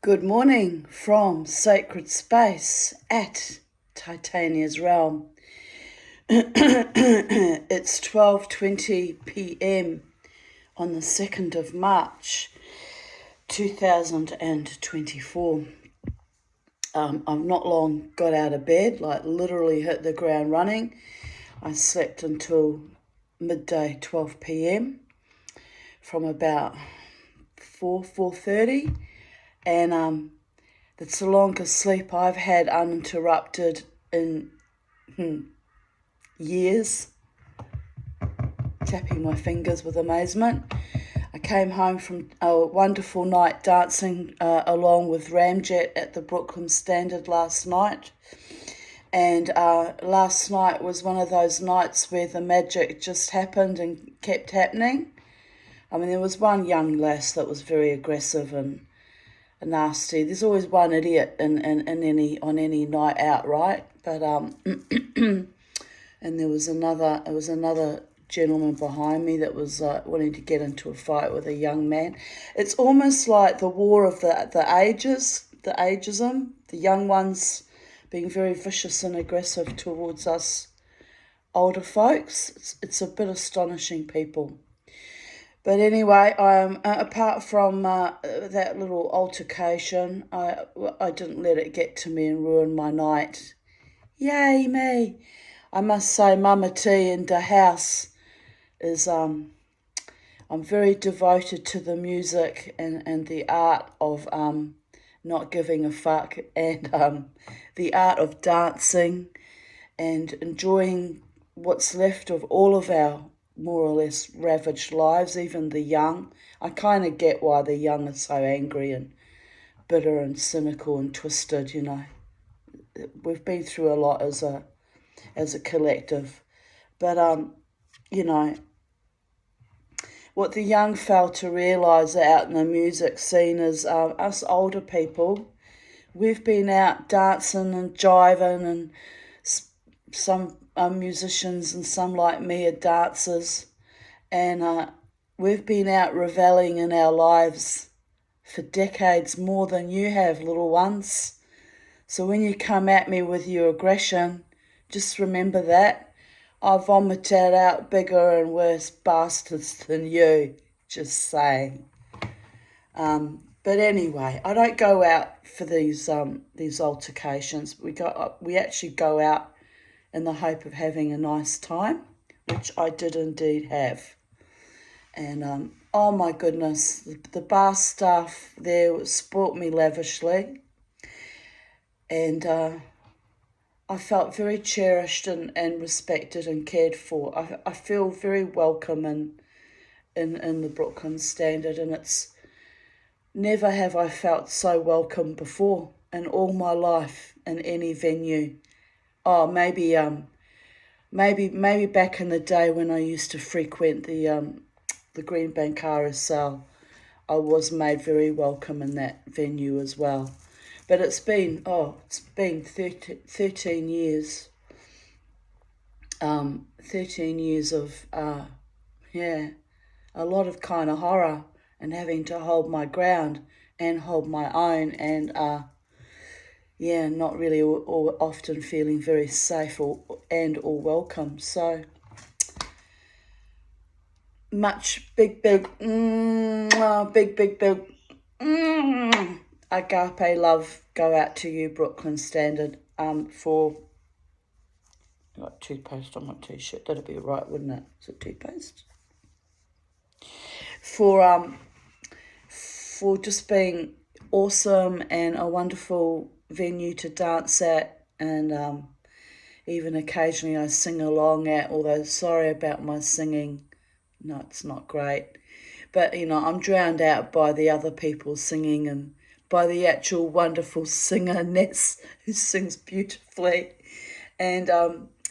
Good morning from sacred space at Titania's realm. It's 12:20 p.m. on the 2nd of March 2024. I've not long got out of bed, like literally hit the ground running. I slept until midday 12 p.m. from about 4:30. And it's the longest sleep I've had uninterrupted in years. Tapping my fingers with amazement. I came home from a wonderful night dancing along with Ramjet at the Brooklyn Standard last night. And last night was one of those nights where the magic just happened and kept happening. I mean, there was one young lass that was very aggressive and nasty. There's always one idiot on any night out, right? But and there was another gentleman behind me that was wanting to get into a fight with a young man. It's almost like the war of the ages, the ageism, the young ones being very vicious and aggressive towards us older folks. It's a bit astonishing, people. But anyway, apart from that little altercation, I didn't let it get to me and ruin my night. Yay me! I must say, Mama T in the house is I'm very devoted to the music and the art of not giving a fuck, and the art of dancing and enjoying what's left of all of our more or less ravaged lives, even the young. I kind of get why the young are so angry and bitter and cynical and twisted, you know. We've been through a lot as a collective. But, you know, what the young fail to realise out in the music scene is us older people, we've been out dancing and jiving, and some musicians and some like me are dancers, and we've been out reveling in our lives for decades, more than you have, little ones. So when you come at me with your aggression, just remember that I vomited out bigger and worse bastards than you, just saying. But anyway, I don't go out for these altercations. We actually go out in the hope of having a nice time, which I did indeed have. And oh my goodness, the bar staff there sport me lavishly, and I felt very cherished and respected and cared for. I feel very welcome in the Brooklyn Standard, and it's never have I felt so welcome before in all my life in any venue. Oh, maybe back in the day when I used to frequent the Greenbank RSL, I was made very welcome in that venue as well. But it's been 13 years. 13 years of a lot of kind of horror and having to hold my ground and hold my own, and not really or often feeling very safe or welcome. So much big agape love go out to you, Brooklyn Standard. For got toothpaste on my t-shirt. That'd be right, wouldn't it? Is it toothpaste? For just being awesome and a wonderful venue to dance at, and even occasionally I sing along at, although sorry about my singing. No, it's not great. But, you know, I'm drowned out by the other people singing and by the actual wonderful singer, Ness, who sings beautifully. And,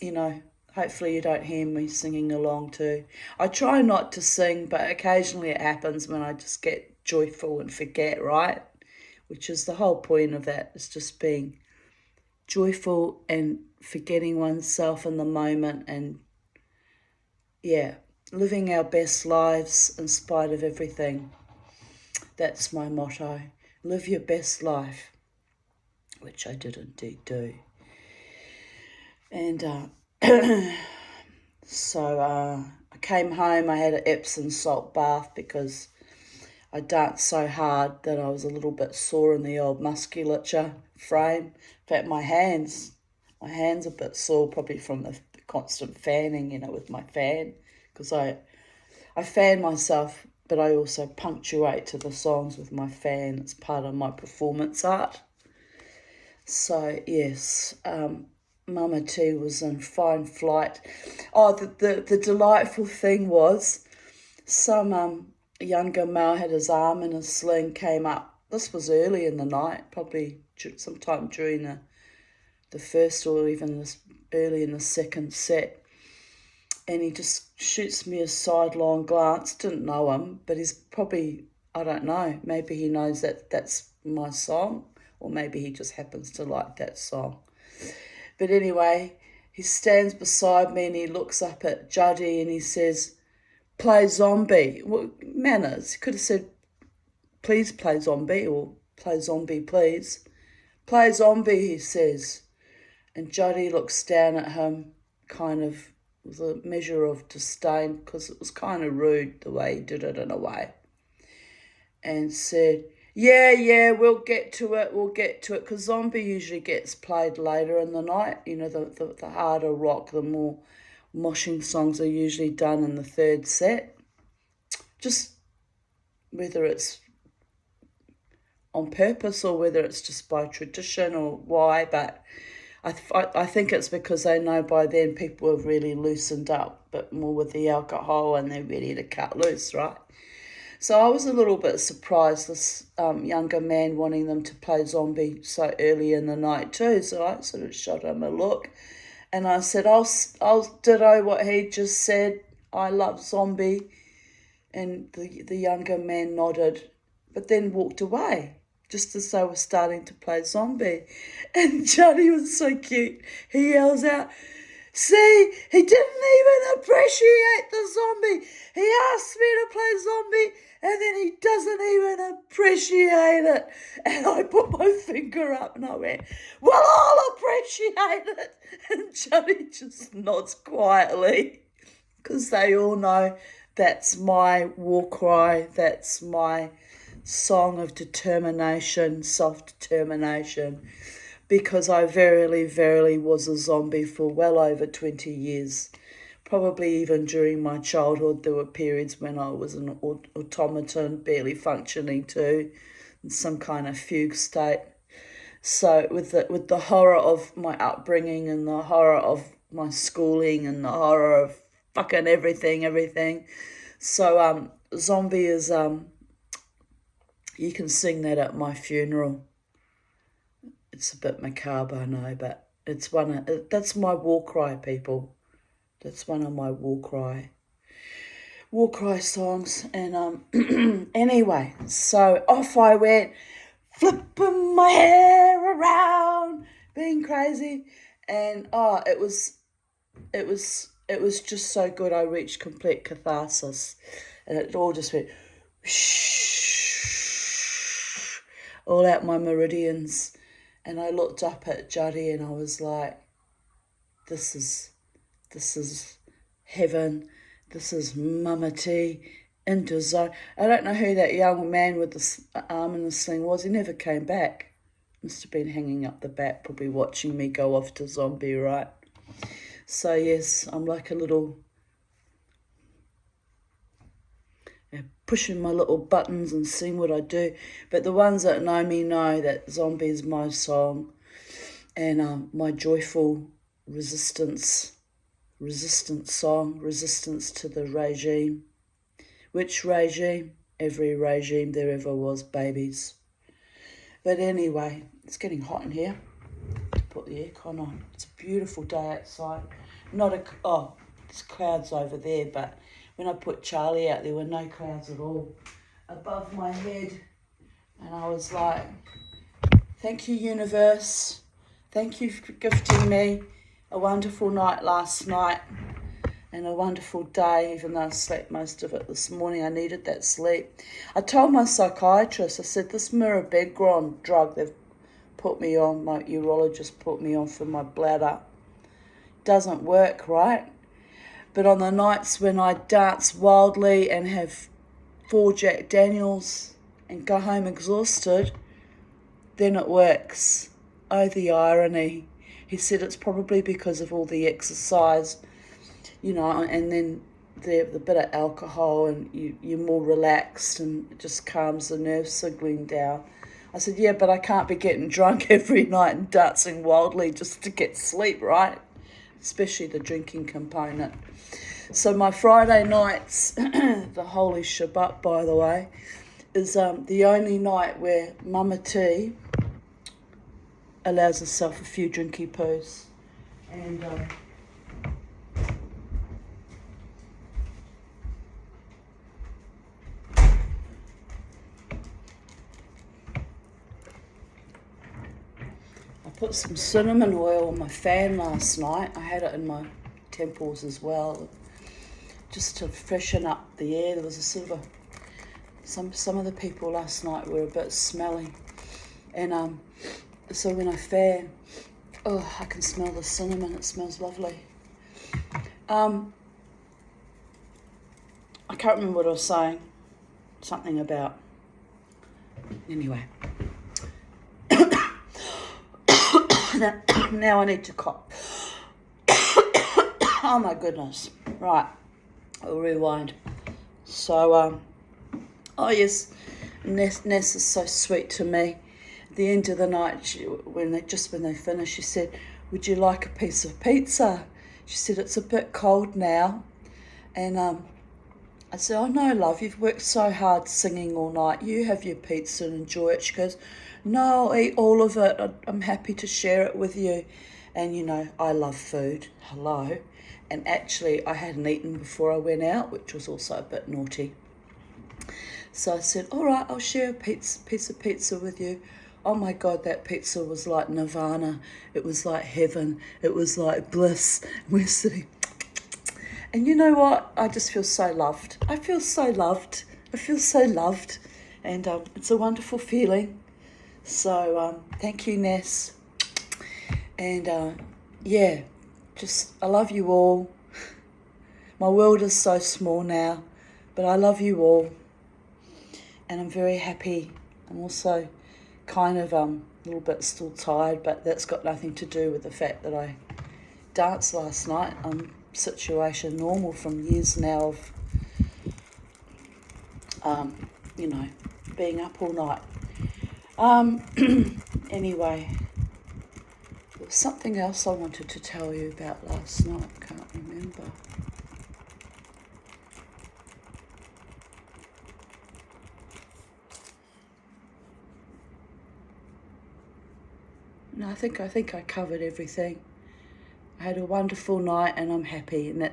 you know, hopefully you don't hear me singing along too. I try not to sing, but occasionally it happens when I just get joyful and forget, right? Which is the whole point of that, is just being joyful and forgetting oneself in the moment, and, living our best lives in spite of everything. That's my motto. live your best life, which I did indeed do. And so I came home, I had an Epsom salt bath because I danced so hard that I was a little bit sore in the old musculature frame. In fact, my hands are a bit sore, probably from the constant fanning, with my fan, because I fan myself, but I also punctuate to the songs with my fan. It's part of my performance art. So, yes, Mama T was in fine flight. Oh, the delightful thing was some younger male had his arm in a sling, came up. This was early in the night, probably sometime during the first or even this early in the second set. And he just shoots me a sidelong glance. Didn't know him, but he's probably, I don't know, maybe he knows that that's my song, or maybe he just happens to like that song. But anyway, he stands beside me and he looks up at Juddy and he says, "Play Zombie." Well, manners. He could have said, "Please play Zombie," or "Play Zombie, please." "Play Zombie," he says. And Juddy looks down at him, kind of with a measure of disdain, because it was kind of rude the way he did it in a way, and said, yeah, we'll get to it, because Zombie usually gets played later in the night. The harder rock, the more moshing songs are usually done in the third set, just whether it's on purpose or whether it's just by tradition or why, but I think it's because they know by then people have really loosened up a bit more with the alcohol and they're ready to cut loose, right? So I was a little bit surprised, this younger man wanting them to play Zombie so early in the night too. So I sort of shot him a look and I said, I'll ditto what he just said. I love Zombie. And the younger man nodded, but then walked away, just as they were starting to play Zombie. And Johnny was so cute. He yells out, "See, he didn't even appreciate the Zombie. He asked me to play Zombie and then he doesn't even appreciate it." And I put my finger up and I went, "Well, I'll appreciate it." And Johnny just nods quietly, because they all know that's my war cry. That's my song of determination, self-determination, because I verily, verily was a zombie for well over 20 years. Probably even during my childhood, there were periods when I was an automaton, barely functioning too, in some kind of fugue state. So with the horror of my upbringing and the horror of my schooling and the horror of fucking everything. So Zombie is you can sing that at my funeral. It's a bit macabre, I know, but that's my war cry, people. That's one of my war cry songs. And anyway, so off I went, flipping my hair around, being crazy, and it was just so good. I reached complete catharsis, and it all just went all out my meridians. And I looked up at Juddy and I was like, this is heaven. This is Mama T into zone. I don't know who that young man with the arm in the sling was. He never came back. Must have been hanging up the back, probably watching me go off to Zombie, right? So yes, I'm like a little pushing my little buttons and seeing what I do. But the ones that know me know that Zombie is my song, and my joyful resistance song, resistance to the regime. Which regime? Every regime there ever was, babies. But anyway, it's getting hot in here. Put the aircon on. It's a beautiful day outside. There's clouds over there, but when I put Charlie out, there were no clouds at all above my head. And I was like, thank you, universe. Thank you for gifting me a wonderful night last night. and a wonderful day, even though I slept most of it this morning. I needed that sleep. I told my psychiatrist, I said, this mirabegron drug they've put me on, my urologist put me on for my bladder, doesn't work, right? But on the nights when I dance wildly and have 4 Jack Daniels and go home exhausted, then it works. Oh, the irony. He said it's probably because of all the exercise, you know, and then the bit of alcohol, and you're more relaxed and it just calms the nerve signaling down. I said, yeah, but I can't be getting drunk every night and dancing wildly just to get sleep, right? Especially the drinking component. So my Friday nights, the Holy Shabbat, by the way, is the only night where Mama T allows herself a few drinky poos. And I put some cinnamon oil on my fan last night. I had it in my temples as well, just to freshen up the air. There was a sort of some of the people last night were a bit smelly, and so when I fan, I can smell the cinnamon. It smells lovely. I can't remember what I was saying. Something about, anyway. Now I need to cough. Oh my goodness. Right, I'll rewind. So, oh yes, Ness is so sweet to me. At the end of the night, when they finished, she said, would you like a piece of pizza? She said, it's a bit cold now. And I said, oh no, love, you've worked so hard singing all night. You have your pizza and enjoy it. She goes, no, I'll eat all of it. I'm happy to share it with you. And you know, I love food. Hello. And actually, I hadn't eaten before I went out, which was also a bit naughty. So I said, all right, I'll share a piece of pizza with you. Oh my God, that pizza was like nirvana. It was like heaven. It was like bliss. We're sitting. And you know what? I just feel so loved. I feel so loved. And it's a wonderful feeling. So thank you, Ness. And yeah, just I love you all. My world is so small now, but I love you all. And I'm very happy. I'm also kind of a little bit still tired, but that's got nothing to do with the fact that I danced last night. Situation normal from years now of, being up all night. Anyway, there was something else I wanted to tell you about last night. Can't remember. No, I think I covered everything. I had a wonderful night and I'm happy. And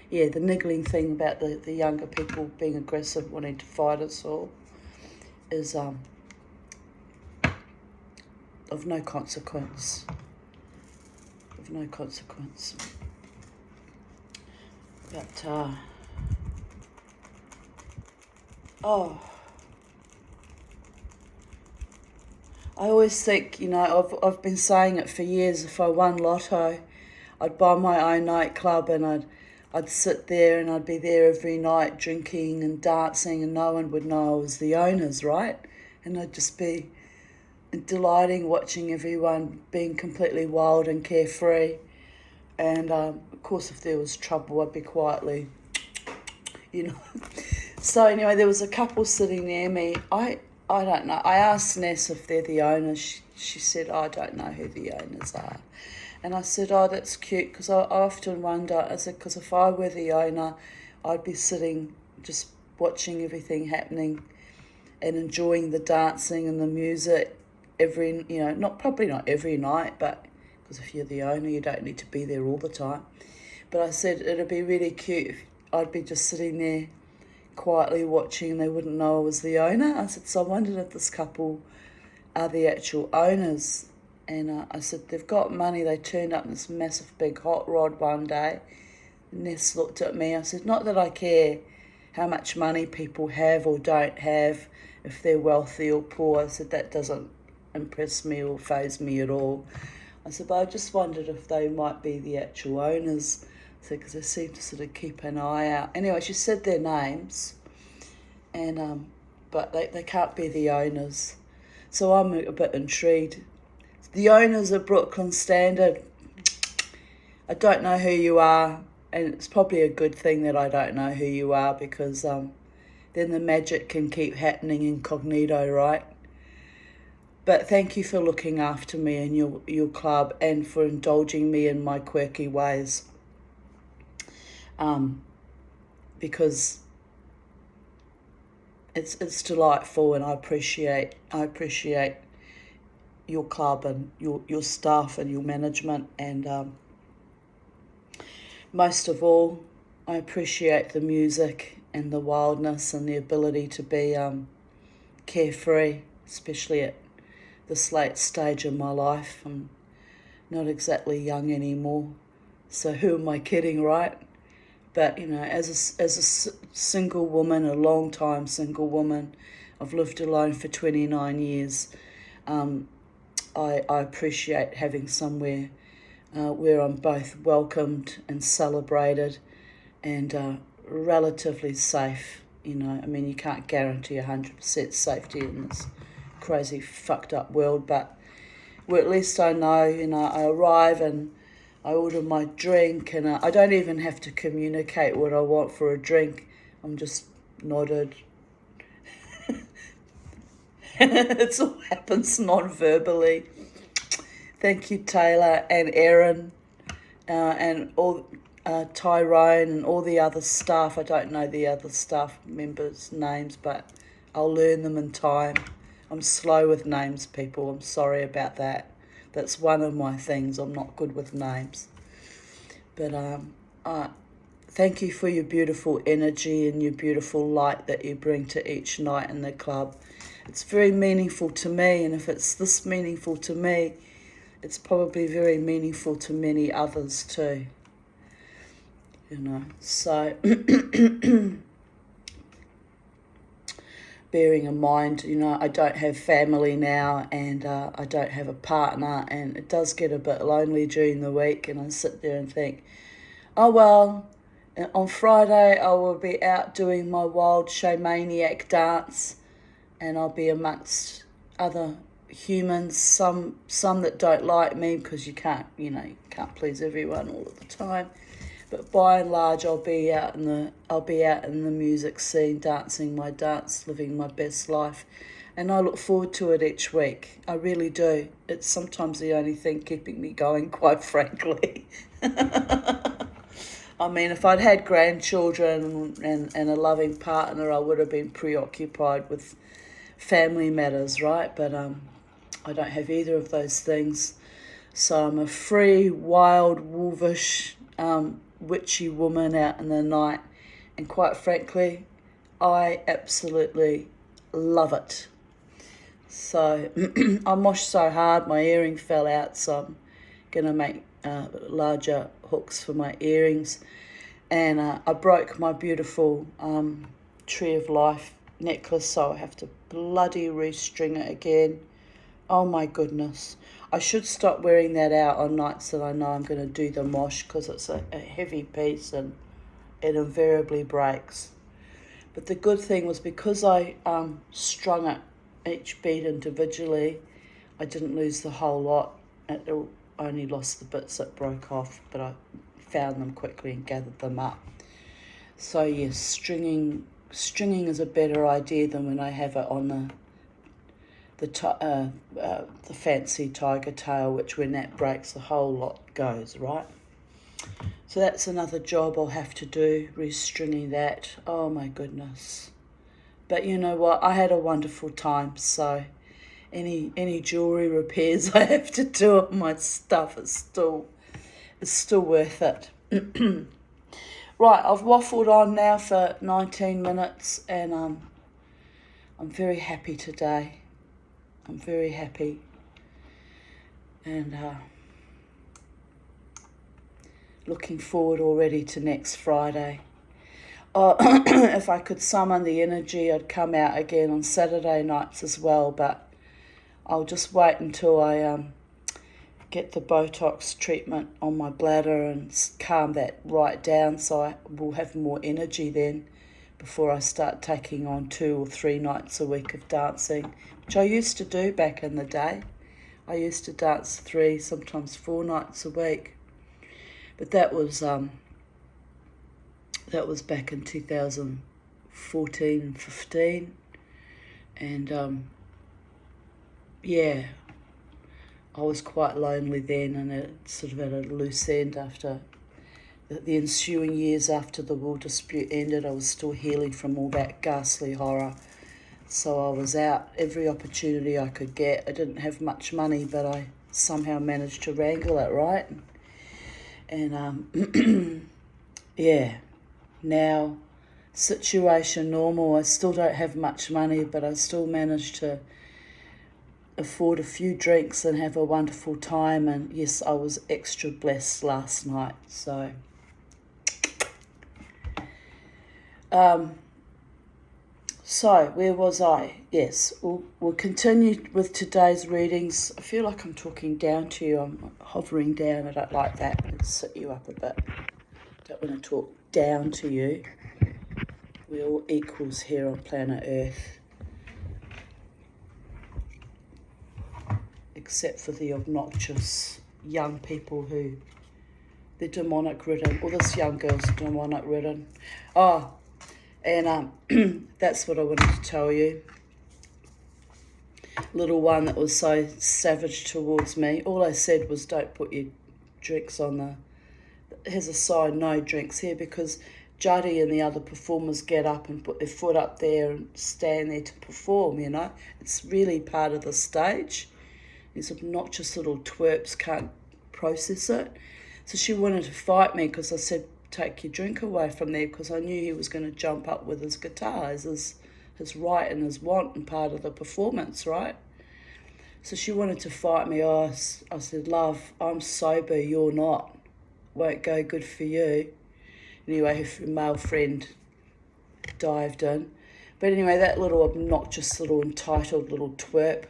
the niggling thing about the younger people being aggressive, wanting to fight us all, is of no consequence. But I always think, I've been saying it for years, if I won lotto, I'd buy my own nightclub and I'd sit there and I'd be there every night drinking and dancing and no one would know I was the owners, right? And I'd just be delighting watching everyone being completely wild and carefree. And of course, if there was trouble, I'd be quietly, So anyway, there was a couple sitting near me. I don't know. I asked Ness if they're the owners. She said, I don't know who the owners are. And I said, oh, that's cute, because I often wonder, I said, because if I were the owner, I'd be sitting just watching everything happening and enjoying the dancing and the music probably not every night, but because if you're the owner, you don't need to be there all the time. But I said, it'd be really cute if I'd be just sitting there quietly watching and they wouldn't know I was the owner. I said, so I wondered if this couple are the actual owners. And I said, they've got money. They turned up in this massive big hot rod one day. Ness looked at me. I said, not that I care how much money people have or don't have, if they're wealthy or poor. I said, that doesn't impress me or faze me at all. I said, but I just wondered if they might be the actual owners. I said, because they seem to sort of keep an eye out. Anyway, she said their names, and but they can't be the owners. So I'm a bit intrigued. The owners of Brooklyn Standard, I don't know who you are, and it's probably a good thing that I don't know who you are, because then the magic can keep happening incognito, right? But thank you for looking after me and your club, and for indulging me in my quirky ways. Because it's delightful, and I appreciate your club and your staff and your management, and most of all, I appreciate the music and the wildness and the ability to be carefree, especially at this late stage in my life. I'm not exactly young anymore, so who am I kidding, right? But, as a single woman, a long time single woman, I've lived alone for 29 years, I appreciate having somewhere where I'm both welcomed and celebrated, and relatively safe. You can't guarantee 100% safety in this crazy fucked up world, but well, at least I know, I arrive and I order my drink, and I don't even have to communicate what I want for a drink. I'm just nodded. It all happens non-verbally. Thank you, Taylor and Erin, and all Tyrone and all the other staff. I don't know the other staff members' names, but I'll learn them in time. I'm slow with names, people. I'm sorry about that. That's one of my things. I'm not good with names. But thank you for your beautiful energy and your beautiful light that you bring to each night in the club. It's very meaningful to me, and if it's this meaningful to me, it's probably very meaningful to many others too. So bearing in mind, I don't have family now, and I don't have a partner, and it does get a bit lonely during the week, and I sit there and think, oh well, on Friday I will be out doing my wild shamaniac dance, and I'll be amongst other humans, some that don't like me, because you can't please everyone all of the time. But by and large, I'll be out in the music scene, dancing my dance, living my best life, and I look forward to it each week. I really do. It's sometimes the only thing keeping me going, quite frankly. I mean, if I'd had grandchildren and a loving partner, I would have been preoccupied with family matters, right? But I don't have either of those things. So I'm a free, wild, wolvish, witchy woman out in the night, and quite frankly, I absolutely love it. So I moshed so hard my earring fell out, so I'm gonna make larger hooks for my earrings, and I broke my beautiful Tree of Life necklace, so I have to bloody restring it again. Oh my goodness. I should stop wearing that out on nights that I know I'm going to do the mosh, because it's a heavy piece and it invariably breaks. But the good thing was, because I strung it each bead individually, I didn't lose the whole lot. I only lost the bits that broke off, but I found them quickly and gathered them up. So yes, stringing is a better idea than when I have it on the fancy tiger tail, which when that breaks, the whole lot goes, right? So that's another job I'll have to do, restringing that. Oh my goodness. But you know what? I had a wonderful time, so any jewellery repairs I have to do on my stuff is still worth it. Right, I've waffled on now for 19 minutes, and I'm very happy today. I'm very happy, and looking forward already to next Friday. Oh, if I could summon the energy, I'd come out again on Saturday nights as well, but I'll just wait until I get the Botox treatment on my bladder and calm that right down, so I will have more energy then before I start taking on 2 or 3 nights a week of dancing, which I used to do back in the day. I used to dance 3, sometimes 4 nights a week, but that was back in 2014 and 15, and yeah, I was quite lonely then, and it sort of at a loose end after the ensuing years after the war dispute ended. I was still healing from all that ghastly horror, so I was out every opportunity I could get. I didn't have much money, but I somehow managed to wrangle it, right? And yeah, now situation normal. I still don't have much money, but I still managed to afford a few drinks and have a wonderful time. And yes, I was extra blessed last night. So where was I? Yes, we'll continue with today's readings. I feel like I'm talking down to you. I'm hovering down. I don't like that. Let's sit you up a bit. Don't want to talk down to you. We're all equals here on planet Earth, except for the obnoxious young people who they're demonic ridden. All this young girl's demonic ridden. Oh, and that's what I wanted to tell you. Little one that was so savage towards me. All I said was, don't put your drinks on the... Here's a sign, no drinks here, because Juddy and the other performers get up and put their foot up there and stand there to perform, you know. It's really part of the stage. These obnoxious little twerps can't process it. So she wanted to fight me because I said, take your drink away from there, because I knew he was going to jump up with his guitar as his right and his want and part of the performance, right? So she wanted to fight me. I said, love, I'm sober, you're not. Won't go good for you. Anyway, her male friend dived in. But anyway, that little obnoxious, little entitled little twerp.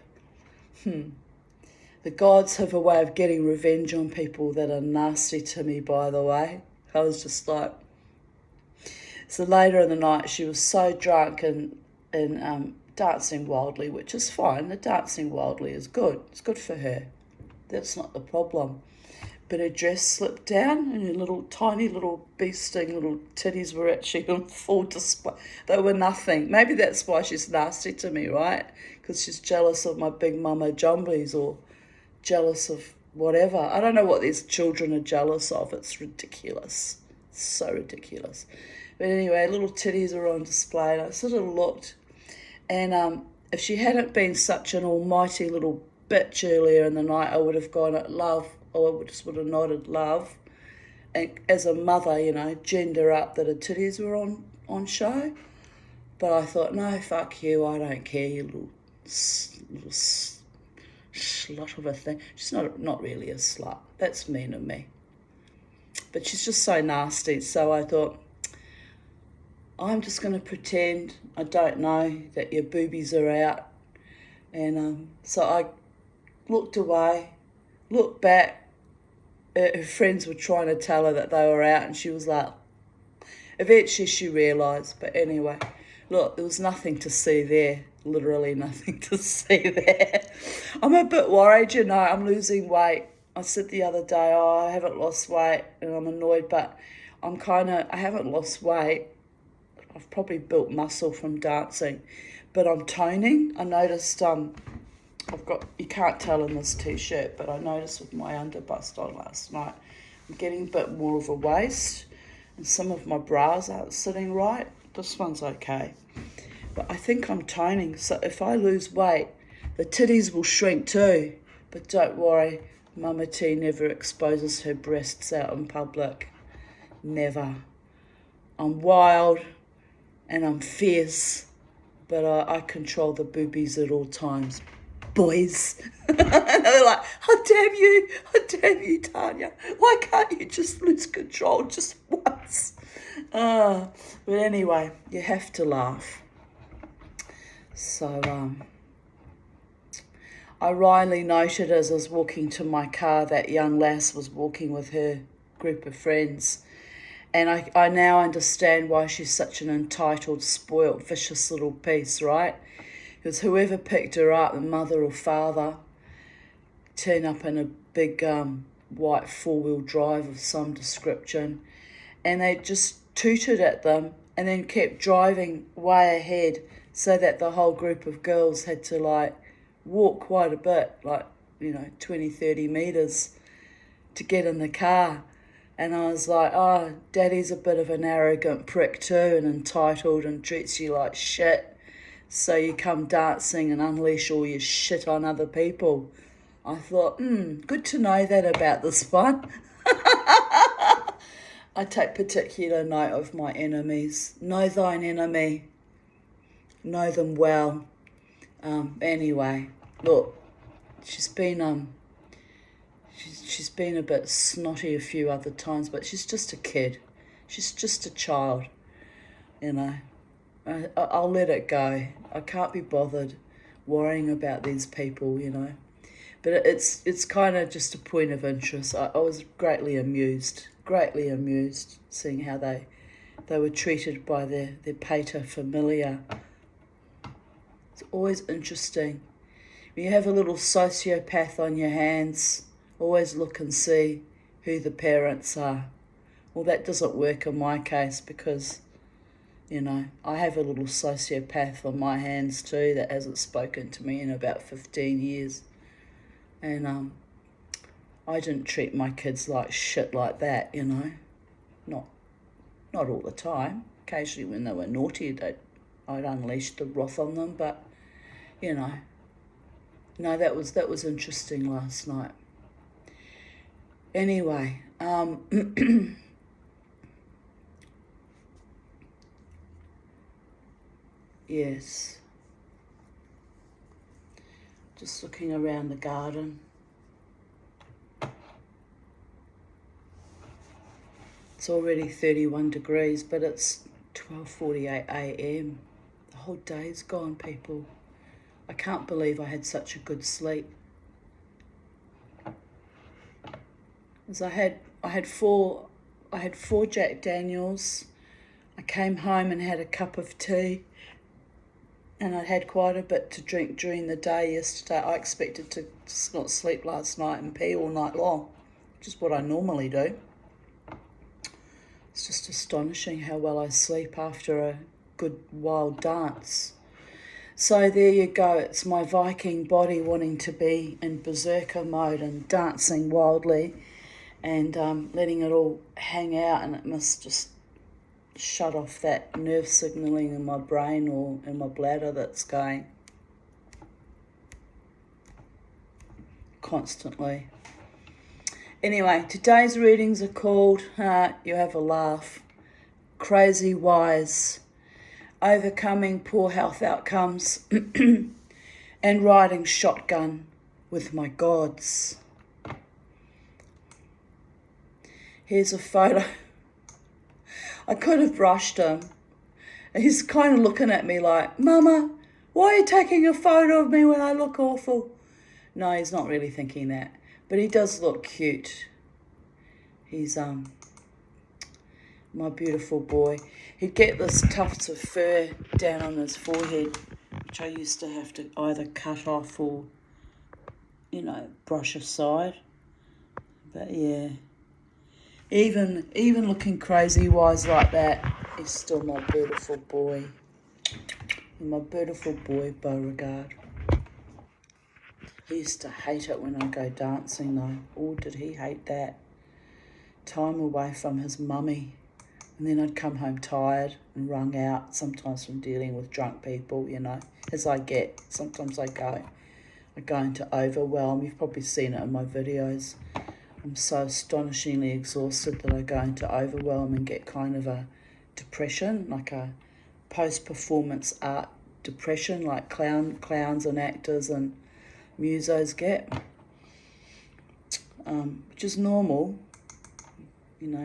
The gods have a way of getting revenge on people that are nasty to me, by the way. I was just like... So later in the night, she was so drunk and dancing wildly, which is fine. The dancing wildly is good. It's good for her. That's not the problem. But her dress slipped down and her little tiny little beasting little titties were actually on full display. They were nothing. Maybe that's why she's nasty to me, right? Because she's jealous of my big mama jumblies, or jealous of whatever. I don't know what these children are jealous of. It's ridiculous. It's so ridiculous. But anyway, little titties are on display, and I sort of looked. And if she hadn't been such an almighty little bitch earlier in the night, I would have gone at love. Or I just would have nodded love. And as a mother, you know, gender up that her titties were on show. But I thought, no, fuck you, I don't care, you little slut of a thing. She's not really a slut. That's mean of me. But she's just so nasty. So I thought, I'm just going to pretend I don't know that your boobies are out. And so I looked away, looked back. Her friends were trying to tell her that they were out, and she was like... Eventually she realised. But anyway, look, there was nothing to see there. Literally nothing to see there. I'm a bit worried, you know. I'm losing weight. I said the other day, I haven't lost weight, and I'm annoyed, but I haven't lost weight. I've probably built muscle from dancing, but I'm toning. I noticed you can't tell in this t-shirt, but I noticed with my underbust on last night, I'm getting a bit more of a waist, and some of my bras aren't sitting right. This one's okay. But I think I'm toning, so if I lose weight, the titties will shrink too. But don't worry, Mama T never exposes her breasts out in public. Never. I'm wild and I'm fierce, but I control the boobies at all times. boys. And they were like, oh damn you, Tanya. Why can't you just lose control just once? But anyway, you have to laugh. So I wryly noted as I was walking to my car, that young lass was walking with her group of friends. And I now understand why she's such an entitled, spoilt, vicious little piece, right? Because whoever picked her up, the mother or father, turned up in a big white 4-wheel drive of some description, and they just tooted at them and then kept driving way ahead, so that the whole group of girls had to like walk quite a bit, like 20, 30 metres to get in the car. And I was like, oh, Daddy's a bit of an arrogant prick too, and entitled, and treats you like shit, so you come dancing and unleash all your shit on other people. I thought, good to know that about this one. I take particular note of my enemies. Know thine enemy. Know them well. Anyway, look, she's been she's been a bit snotty a few other times, but she's just a kid. She's just a child, I'll let it go. I can't be bothered worrying about these people, But it's kind of just a point of interest. I was greatly amused seeing how they were treated by their pater familiar. It's always interesting. When you have a little sociopath on your hands, always look and see who the parents are. Well, that doesn't work in my case because, I have a little sociopath on my hands too that hasn't spoken to me in about 15 years. And I didn't treat my kids like shit like that, Not all the time. Occasionally when they were naughty, I'd unleash the wrath on them, but, no, that was interesting last night. Anyway, yes. Just looking around the garden. It's already 31 degrees, but it's 12:48 a.m. The whole day's gone, people. I can't believe I had such a good sleep. As I had four Jack Daniels. I came home and had a cup of tea. And I'd had quite a bit to drink during the day yesterday. I expected to just not sleep last night and pee all night long, which is what I normally do. It's just astonishing how well I sleep after a good wild dance. So there you go. It's my Viking body wanting to be in berserker mode and dancing wildly and letting it all hang out, and it must just shut off that nerve signalling in my brain or in my bladder that's going constantly. Anyway, today's readings are called, you have a laugh, Crazy Wise, Overcoming Poor Health Outcomes, and Riding Shotgun with My Gods. Here's a photo. I could have brushed him. He's kind of looking at me like, Mama, why are you taking a photo of me when I look awful? No, he's not really thinking that. But he does look cute. He's my beautiful boy. He'd get this tufts of fur down on his forehead, which I used to have to either cut off or, brush aside. But yeah. Even looking crazy wise like that, he's still my beautiful boy. My beautiful boy, Beauregard. He used to hate it when I go dancing though. Oh, did he hate that. Time away from his mummy. And then I'd come home tired and wrung out, sometimes from dealing with drunk people, as I get. Sometimes I go into overwhelm. You've probably seen it in my videos. I'm so astonishingly exhausted that I go into overwhelm and get kind of a depression, like a post-performance art depression, like clowns and actors and musos get, which is normal. You know,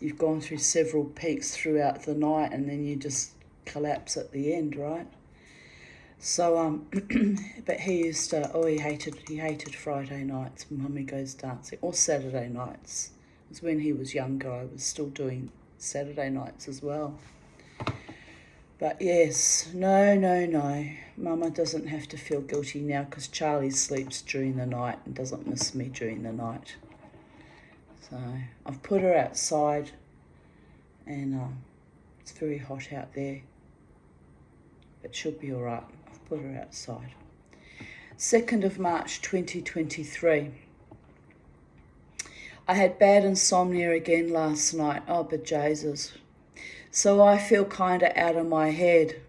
you've gone through several peaks throughout the night, and then you just collapse at the end, right? So, but he used to, he hated Friday nights when Mummy goes dancing, or Saturday nights. It was when he was younger. I was still doing Saturday nights as well. But yes, no. Mama doesn't have to feel guilty now because Charlie sleeps during the night and doesn't miss me during the night. So I've put her outside, and it's very hot out there. But she'll be all right. I've put her outside. 2nd of March 2023. I had bad insomnia again last night. Oh, but Jesus. So I feel kind of out of my head.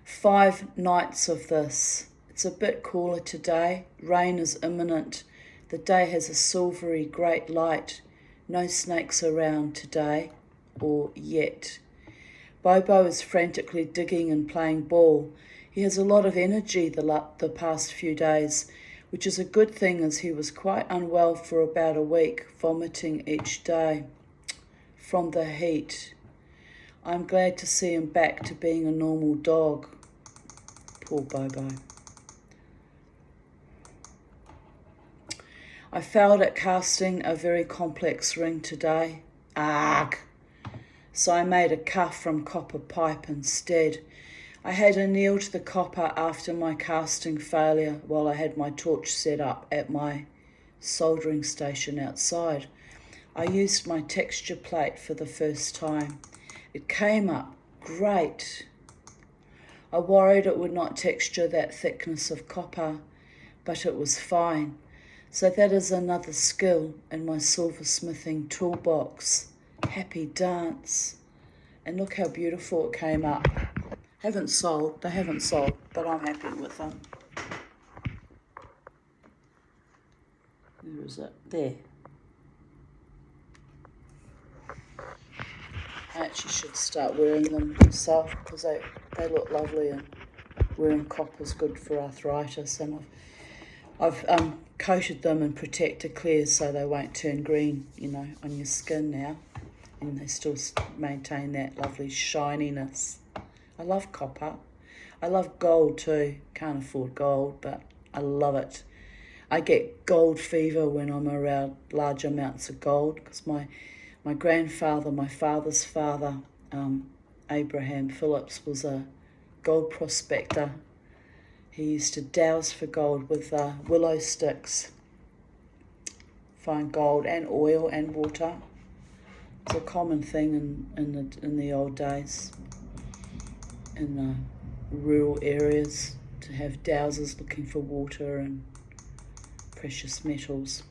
5 nights of this. It's a bit cooler today. Rain is imminent. The day has a silvery great light. No snakes around today, or yet. Bobo is frantically digging and playing ball. He has a lot of energy the past few days, which is a good thing as he was quite unwell for about a week, vomiting each day from the heat. I'm glad to see him back to being a normal dog. Poor Bobo. I failed at casting a very complex ring today. Argh! So I made a cuff from copper pipe instead. I had annealed the copper after my casting failure while I had my torch set up at my soldering station outside. I used my texture plate for the first time. It came up great. I worried it would not texture that thickness of copper, but it was fine. So that is another skill in my silversmithing toolbox. Happy dance. And look how beautiful it came up. They haven't sold, but I'm happy with them. Where is it? There. I actually should start wearing them myself because they look lovely, and wearing copper is good for arthritis. And I've coated them in Protector Clear so they won't turn green, on your skin now. And they still maintain that lovely shininess. I love copper. I love gold too. Can't afford gold, but I love it. I get gold fever when I'm around large amounts of gold because my grandfather, my father's father, Abraham Phillips, was a gold prospector. He used to douse for gold with willow sticks, find gold and oil and water. It's a common thing in the old days in rural areas to have dowsers looking for water and precious metals.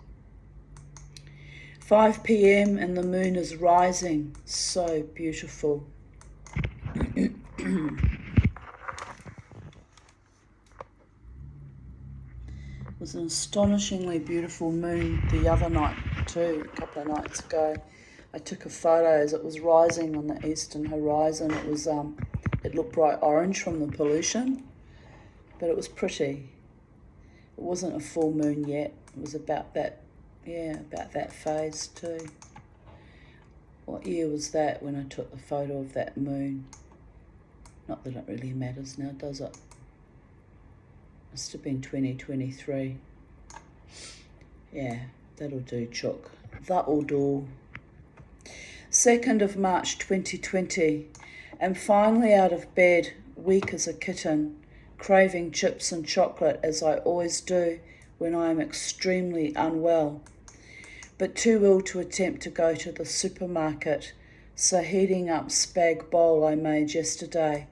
5 p.m. and the moon is rising. So beautiful. It was an astonishingly beautiful moon the other night too, a couple of nights ago. I took a photo as it was rising on the eastern horizon. It was it looked bright orange from the pollution, but it was pretty. It wasn't a full moon yet. It was about that phase too. What year was that when I took the photo of that moon? Not that it really matters now, does it? Must have been 2023. Yeah, that'll do, Chook. That'll do. 2nd of March 2020. I'm finally out of bed, weak as a kitten, craving chips and chocolate as I always do when I am extremely unwell, but too ill to attempt to go to the supermarket, so heating up spag bowl I made yesterday.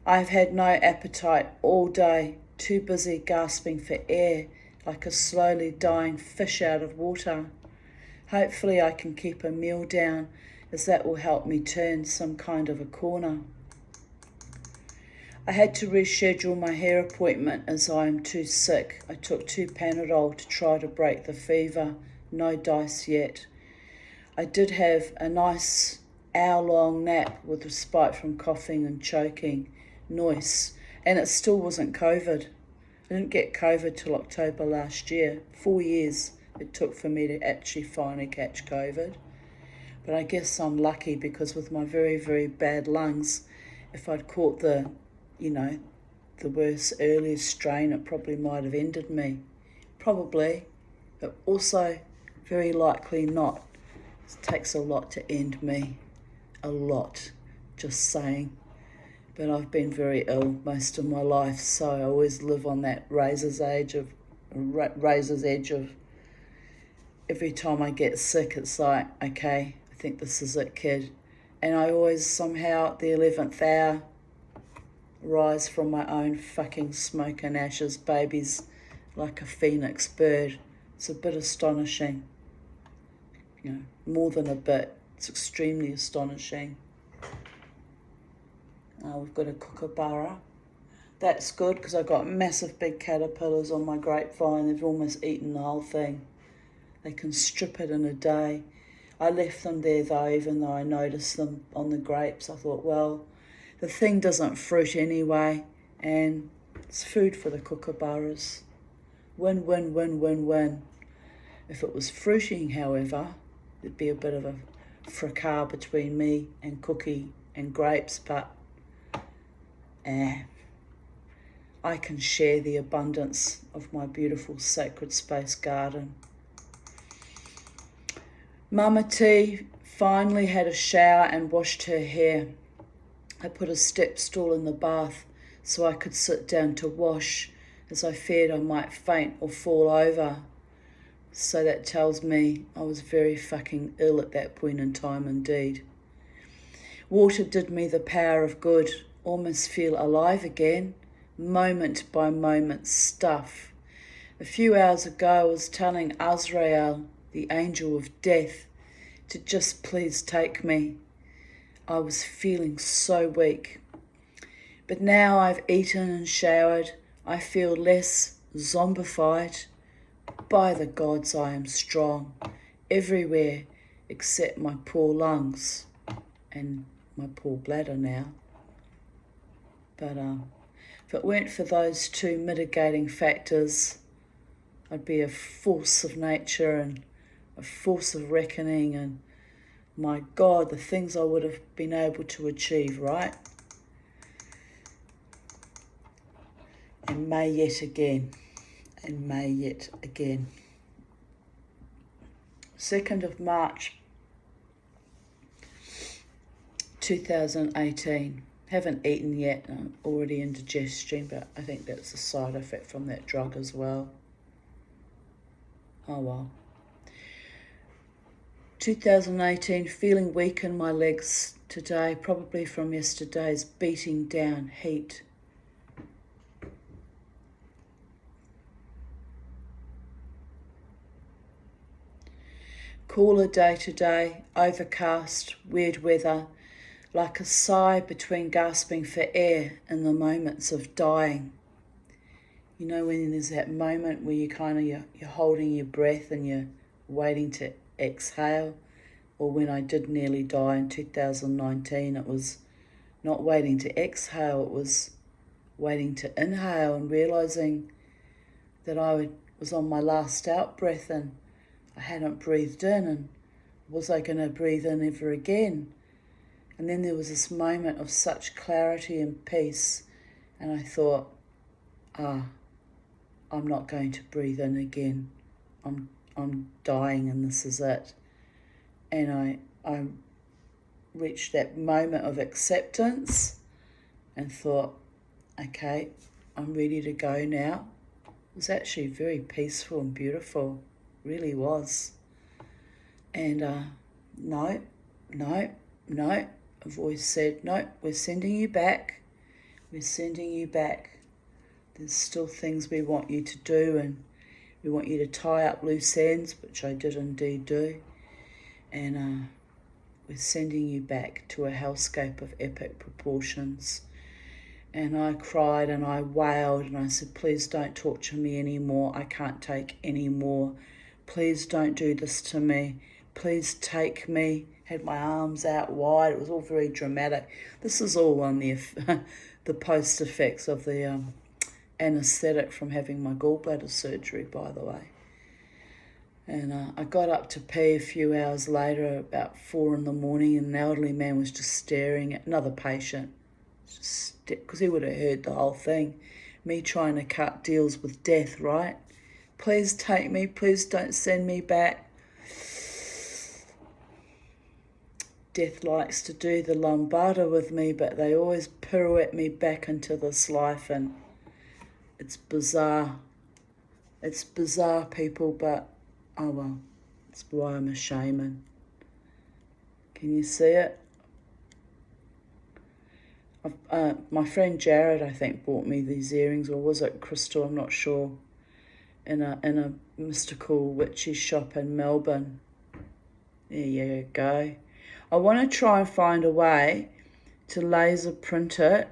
I've had no appetite all day, too busy gasping for air like a slowly dying fish out of water. Hopefully I can keep a meal down, as that will help me turn some kind of a corner. I had to reschedule my hair appointment as I am too sick. I took 2 Panadol to try to break the fever. No dice yet. I did have a nice hour-long nap with respite from coughing and choking. Noise. And it still wasn't COVID. I didn't get COVID till October last year. 4 years it took for me to actually finally catch COVID. But I guess I'm lucky because with my very, very bad lungs, if I'd caught the worst, earliest strain, it probably might have ended me. Probably, but also very likely not. It takes a lot to end me. A lot, just saying. But I've been very ill most of my life, so I always live on that razor's edge of every time I get sick, it's like, okay, I think this is it, kid. And I always somehow at the 11th hour rise from my own fucking smoke and ashes babies like a phoenix bird. It's a bit astonishing. More than a bit. It's extremely astonishing. We've got a kookaburra. That's good because I've got massive big caterpillars on my grapevine. They've almost eaten the whole thing. They can strip it in a day. I left them there though, even though I noticed them on the grapes. I thought, well, the thing doesn't fruit anyway, and it's food for the kookaburras. Win, win, win, win, win. If it was fruiting, however, there'd be a bit of a fracas between me and Cookie and grapes, but I can share the abundance of my beautiful sacred space garden. Mama T finally had a shower and washed her hair. I put a step stool in the bath so I could sit down to wash, as I feared I might faint or fall over. So that tells me I was very fucking ill at that point in time indeed. Water did me the power of good, almost feel alive again, moment by moment stuff. A few hours ago I was telling Azrael, the angel of death, to just please take me. I was feeling so weak. But now I've eaten and showered, I feel less zombified. By the gods, I am strong, everywhere except my poor lungs and my poor bladder now. But if it weren't for those two mitigating factors, I'd be a force of nature and a force of reckoning, and my God, the things I would have been able to achieve, right? And may yet again, and may yet again. 2nd of March 2018. Haven't eaten yet, I'm already indigestion, but I think that's a side effect from that drug as well. Oh well. 2018, feeling weak in my legs today, probably from yesterday's beating down heat. Cooler day today, overcast, weird weather, like a sigh between gasping for air in the moments of dying. You know, when there's that moment where you're holding your breath and you're waiting to exhale, or when I did nearly die in 2019, it was not waiting to exhale, it was waiting to inhale and realising that I was on my last out breath and I hadn't breathed in, and was I going to breathe in ever again? And then there was this moment of such clarity and peace, and I thought, I'm not going to breathe in again. I'm dying and this is it. And I reached that moment of acceptance and thought, okay, I'm ready to go now. It was actually very peaceful and beautiful, really was. And no, a voice said, no, we're sending you back. We're sending you back. There's still things we want you to do, and we want you to tie up loose ends, which I did indeed do. And we're sending you back to a hellscape of epic proportions. And I cried and I wailed and I said, please don't torture me anymore. I can't take any more. Please don't do this to me. Please take me. Had my arms out wide. It was all very dramatic. This is all on the the post effects of the anaesthetic from having my gallbladder surgery, by the way. And I got up to pee a few hours later, about 4 in the morning, and an elderly man was just staring at another patient, because he would have heard the whole thing. Me trying to cut deals with death, right? Please take me, please don't send me back. Death likes to do the lambada with me, but they always pirouette me back into this life, and it's bizarre. It's bizarre, people, but oh well, that's why I'm a shaman. Can you see it? My friend Jared, I think, bought me these earrings, or was it Crystal? I'm not sure. In a mystical witchy shop in Melbourne. There you go. I want to try and find a way to laser print it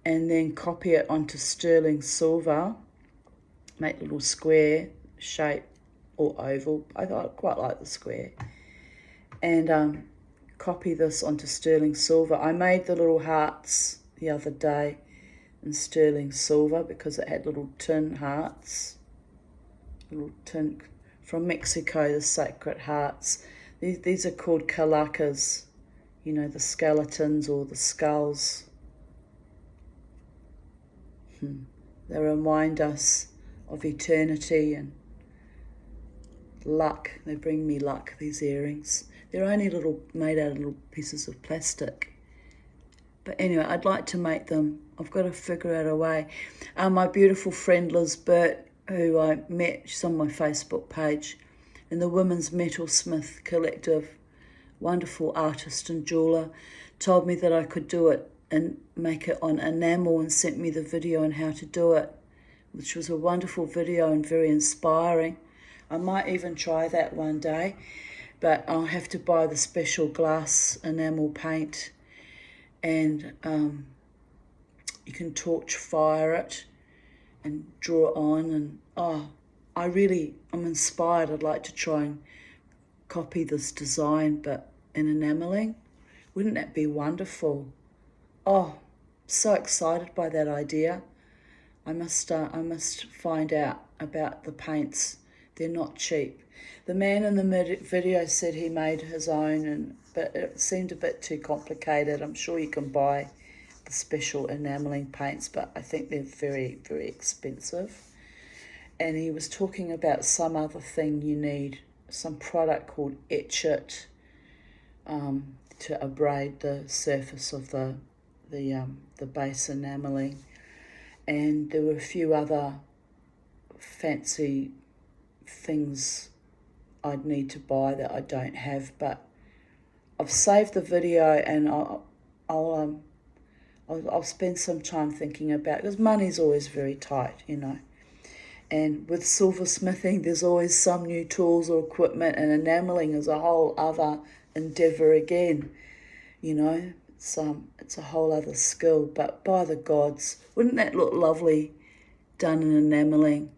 and then copy it onto sterling silver, make a little square shape or oval. I quite like the square. And copy this onto sterling silver. I made the little hearts the other day in sterling silver because it had little tin hearts, little tin from Mexico, the sacred hearts. These are called calakas, you know, the skeletons or the skulls. They remind us of eternity and luck. They bring me luck, these earrings. They're only made out of little pieces of plastic. But anyway, I'd like to make them. I've got to figure out a way. My beautiful friend Liz Burt, who I met, she's on my Facebook page, in the Women's Metalsmith Collective, wonderful artist and jeweler, told me that I could do it and make it on enamel and sent me the video on how to do it, which was a wonderful video and very inspiring. I might even try that one day, but I'll have to buy the special glass enamel paint, and you can torch fire it and draw on, and I'm inspired. I'd like to try and copy this design, but in enameling. Wouldn't that be wonderful? Oh, so excited by that idea. I must find out about the paints. They're not cheap. The man in the video said he made his own, but it seemed a bit too complicated. I'm sure you can buy the special enameling paints, but I think they're very, very expensive. And he was talking about some other thing you need, some product called Etch It, to abrade the surface of the base enameling. And there were a few other fancy things I'd need to buy that I don't have, but I've saved the video, and I'll spend some time thinking about it, because money's always very tight, you know. And with silversmithing, there's always some new tools or equipment, and enameling is a whole other endeavour again, you know. It's a whole other skill, but by the gods, wouldn't that look lovely done in enameling?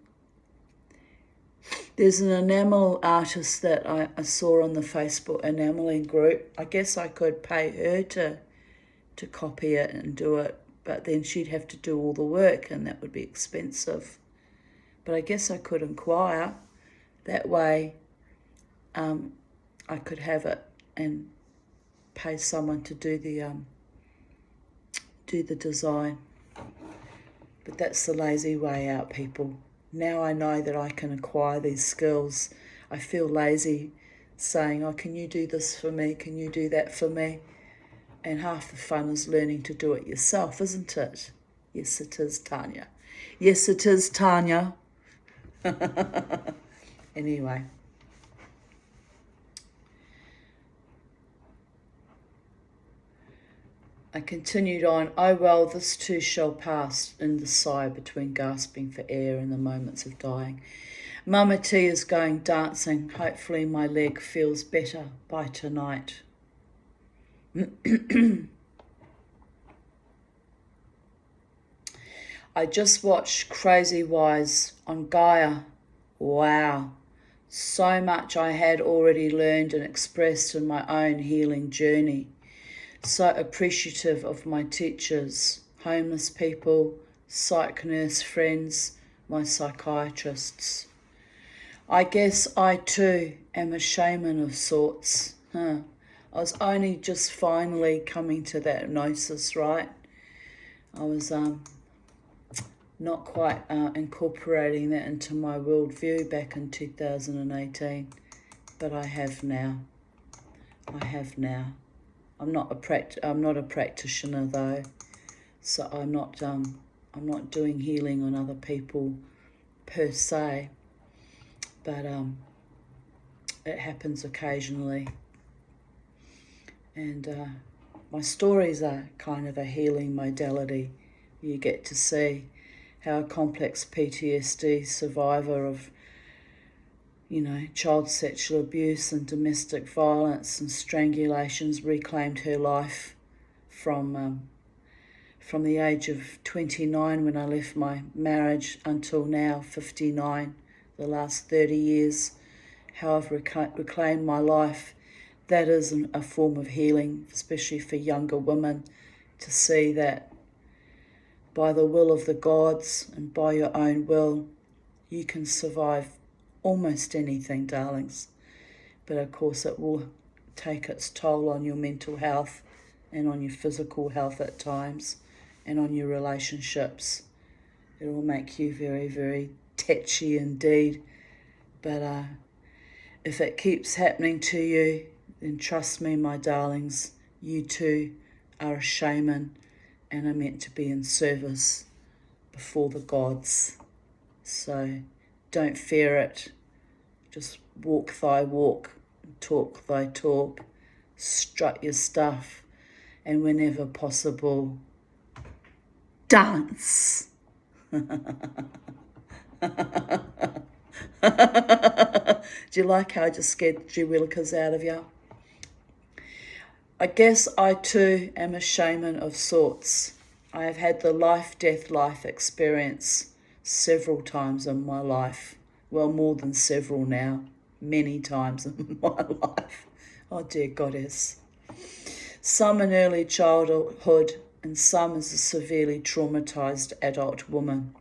There's an enamel artist that I saw on the Facebook enameling group. I guess I could pay her to copy it and do it, but then she'd have to do all the work, and that would be expensive. But I guess I could inquire. That way I could have it and pay someone to do the design. But that's the lazy way out, people. Now I know that I can acquire these skills. I feel lazy saying, oh, can you do this for me? Can you do that for me? And half the fun is learning to do it yourself, isn't it? Yes, it is, Tanya. Yes, it is, Tanya. Anyway. I continued on. Oh well, this too shall pass, in the sigh between gasping for air and the moments of dying. Mama T is going dancing. Hopefully my leg feels better by tonight. I just watched Crazy Wise on Gaia. Wow. So much I had already learned and expressed in my own healing journey. So appreciative of my teachers. homeless people, psych nurse friends, my psychiatrists. I guess I too am a shaman of sorts. I was only just finally coming to that gnosis, right? I was not quite incorporating that into my worldview back in 2018, but I have now. I'm not a practitioner though, so I'm not doing healing on other people per se, but it happens occasionally, and my stories are kind of a healing modality. You get to see how a complex PTSD survivor of child sexual abuse and domestic violence and strangulations reclaimed her life from the age of 29 when I left my marriage until now, 59, the last 30 years, how I've reclaimed my life. That is a form of healing, especially for younger women, to see that by the will of the gods and by your own will, you can survive almost anything, darlings. But of course it will take its toll on your mental health and on your physical health at times and on your relationships. It will make you very, very tetchy indeed. But if it keeps happening to you, then trust me, my darlings, you too are a shaman and are meant to be in service before the gods. So don't fear it. Just walk thy walk, talk thy talk, strut your stuff, and whenever possible, dance. Do you like how I just scared Jewelkas out of you? I guess I too am a shaman of sorts. I have had the life-death-life experience several times in my life. Well, more than several now, many times in my life. Oh dear goddess. Some in early childhood and some as a severely traumatized adult woman.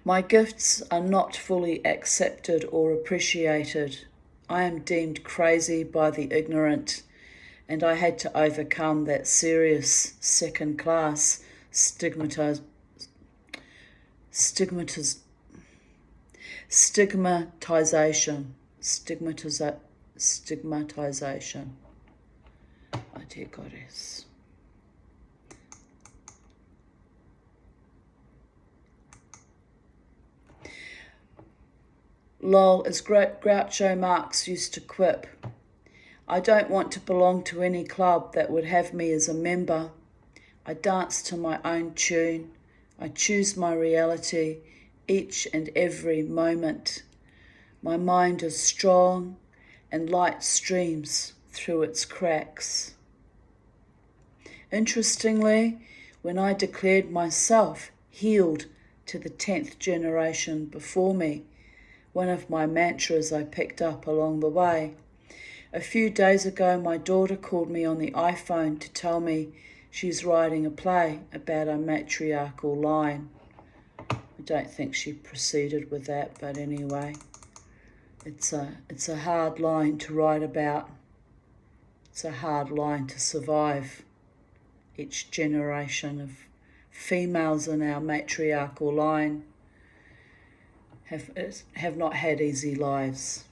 My gifts are not fully accepted or appreciated. I am deemed crazy by the ignorant, and I had to overcome that serious second-class stigmatization stigmatization. Oh dear goddess. Lol, as Groucho Marx used to quip, I don't want to belong to any club that would have me as a member. I dance to my own tune. I choose my reality each and every moment. My mind is strong and light streams through its cracks. Interestingly, when I declared myself healed to the 10th generation before me, one of my mantras I picked up along the way. A few days ago, my daughter called me on the iPhone to tell me she's writing a play about a matriarchal line. I don't think she proceeded with that, but anyway, it's a hard line to write about. It's a hard line to survive. Each generation of females in our matriarchal line have not had easy lives.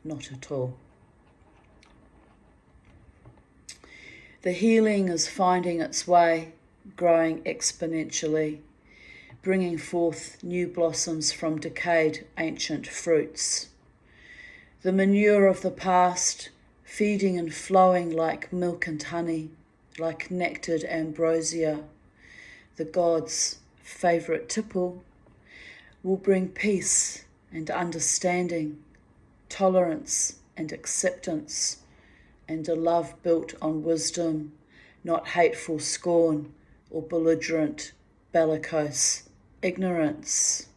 Not at all. The healing is finding its way, growing exponentially, bringing forth new blossoms from decayed ancient fruits. The manure of the past, feeding and flowing like milk and honey, like nectared ambrosia, the gods' favourite tipple, will bring peace and understanding, tolerance and acceptance, and a love built on wisdom, not hateful scorn or belligerent, bellicose ignorance.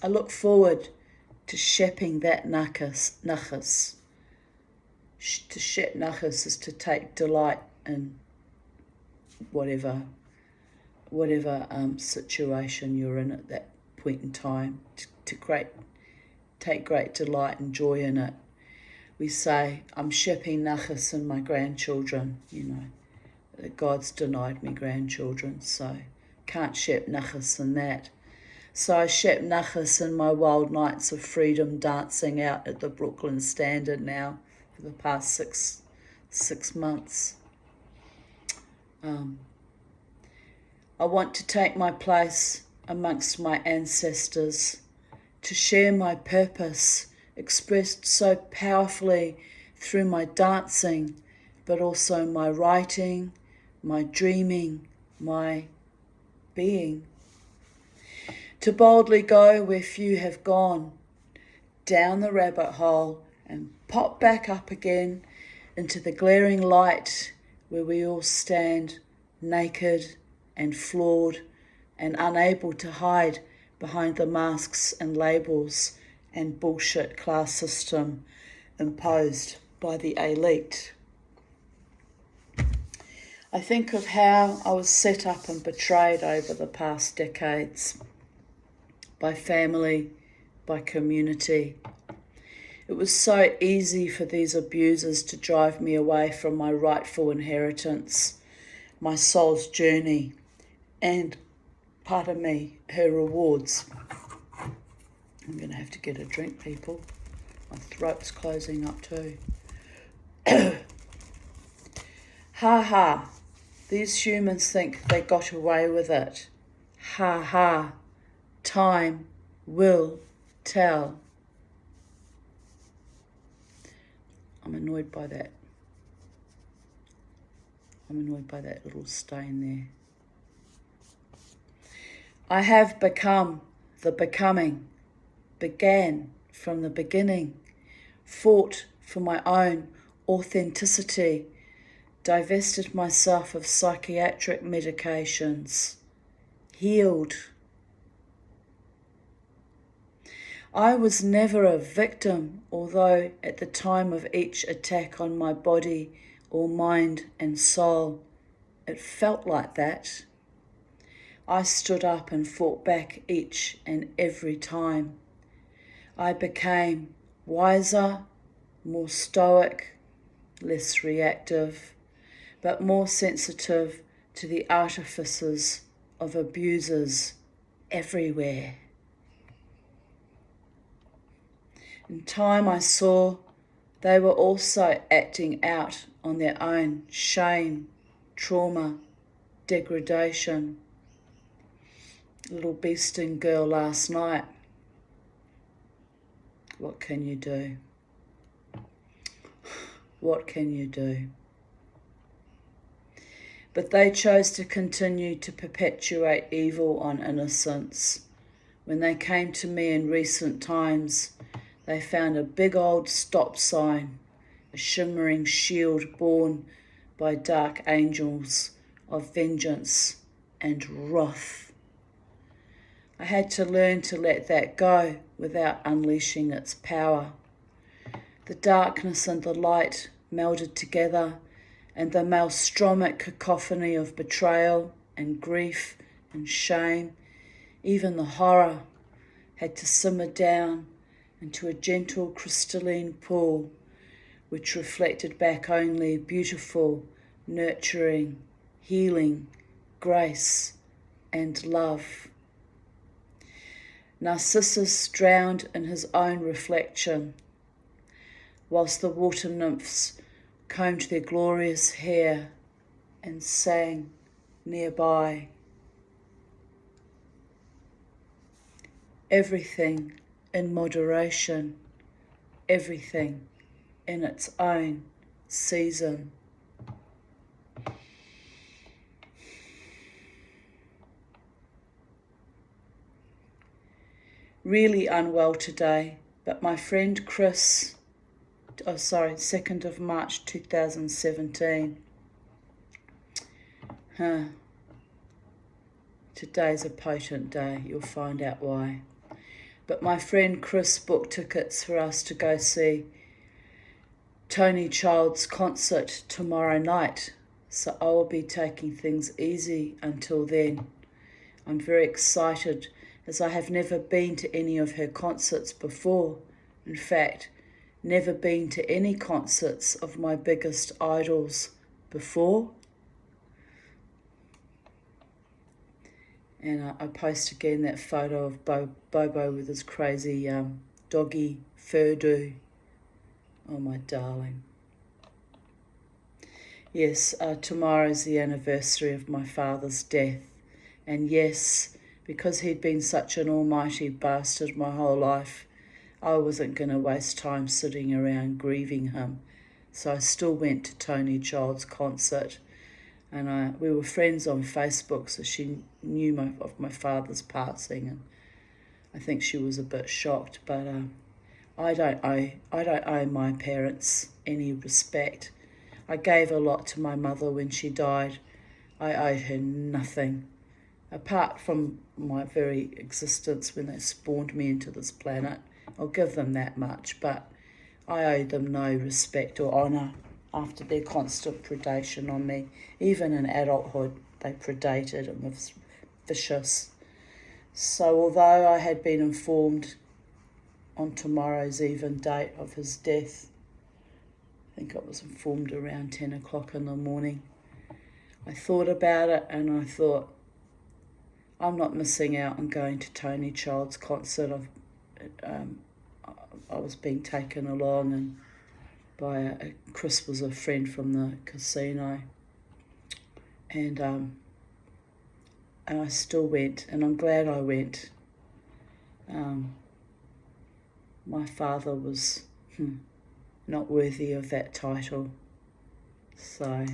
I look forward to shepping that nachas, To shep nachas is to take delight in whatever situation you're in at that point in time, to take great delight and joy in it. We say, I'm shepping nachas in my grandchildren, that God's denied me grandchildren, so can't shep nachas in that. So I shep nachas in my wild nights of freedom dancing out at the Brooklyn Standard now for the past six months. I want to take my place amongst my ancestors, to share my purpose expressed so powerfully through my dancing, but also my writing, my dreaming, my being. To boldly go where few have gone, down the rabbit hole and pop back up again into the glaring light where we all stand naked and flawed and unable to hide behind the masks and labels and bullshit class system imposed by the elite. I think of how I was set up and betrayed over the past decades by family, by community. It was so easy for these abusers to drive me away from my rightful inheritance, my soul's journey, and, pardon me, her rewards. I'm going to have to get a drink, people. My throat's closing up too. Ha ha. These humans think they got away with it. Ha ha. Time will tell. I'm annoyed by that. I'm annoyed by that little stain there. I have become the becoming, began from the beginning, fought for my own authenticity, divested myself of psychiatric medications, healed. I was never a victim, although at the time of each attack on my body or mind and soul, it felt like that. I stood up and fought back each and every time. I became wiser, more stoic, less reactive, but more sensitive to the artifices of abusers everywhere. In time I saw they were also acting out on their own shame, trauma, degradation. Little beasting girl last night. What can you do? What can you do? But they chose to continue to perpetuate evil on innocence. When they came to me in recent times, they found a big old stop sign, a shimmering shield borne by dark angels of vengeance and wrath. I had to learn to let that go without unleashing its power. The darkness and the light melded together, and the maelstromic cacophony of betrayal and grief and shame, even the horror, had to simmer down into a gentle crystalline pool which reflected back only beautiful, nurturing, healing, grace and love. Narcissus drowned in his own reflection, whilst the water nymphs combed their glorious hair and sang nearby. Everything in moderation, everything in its own season. Really unwell today, but my friend Chris, 2nd of March 2017. Today's a potent day, you'll find out why. But my friend Chris booked tickets for us to go see Tony Child's concert tomorrow night, so I will be taking things easy until then. I'm very excited as I have never been to any of her concerts before. In fact, never been to any concerts of my biggest idols before. And I post again that photo of Bobo with his crazy doggy fur do. Oh, my darling. Yes, tomorrow's the anniversary of my father's death. And yes, because he'd been such an almighty bastard my whole life, I wasn't going to waste time sitting around grieving him. So I still went to Tony Child's concert. And we were friends on Facebook, so she knew of my father's passing. And I think she was a bit shocked, but I don't owe my parents any respect. I gave a lot to my mother when she died. I owed her nothing, apart from my very existence when they spawned me into this planet. I'll give them that much, but I owed them no respect or honour after their constant predation on me. Even in adulthood, they predated and were vicious. So although I had been informed on tomorrow's even date of his death, I think I was informed around 10 o'clock in the morning, I thought about it and I thought, I'm not missing out on going to Tony Child's concert. I was being taken along and by Chris was a friend from the casino, and I still went, and I'm glad I went. My father was not worthy of that title, so.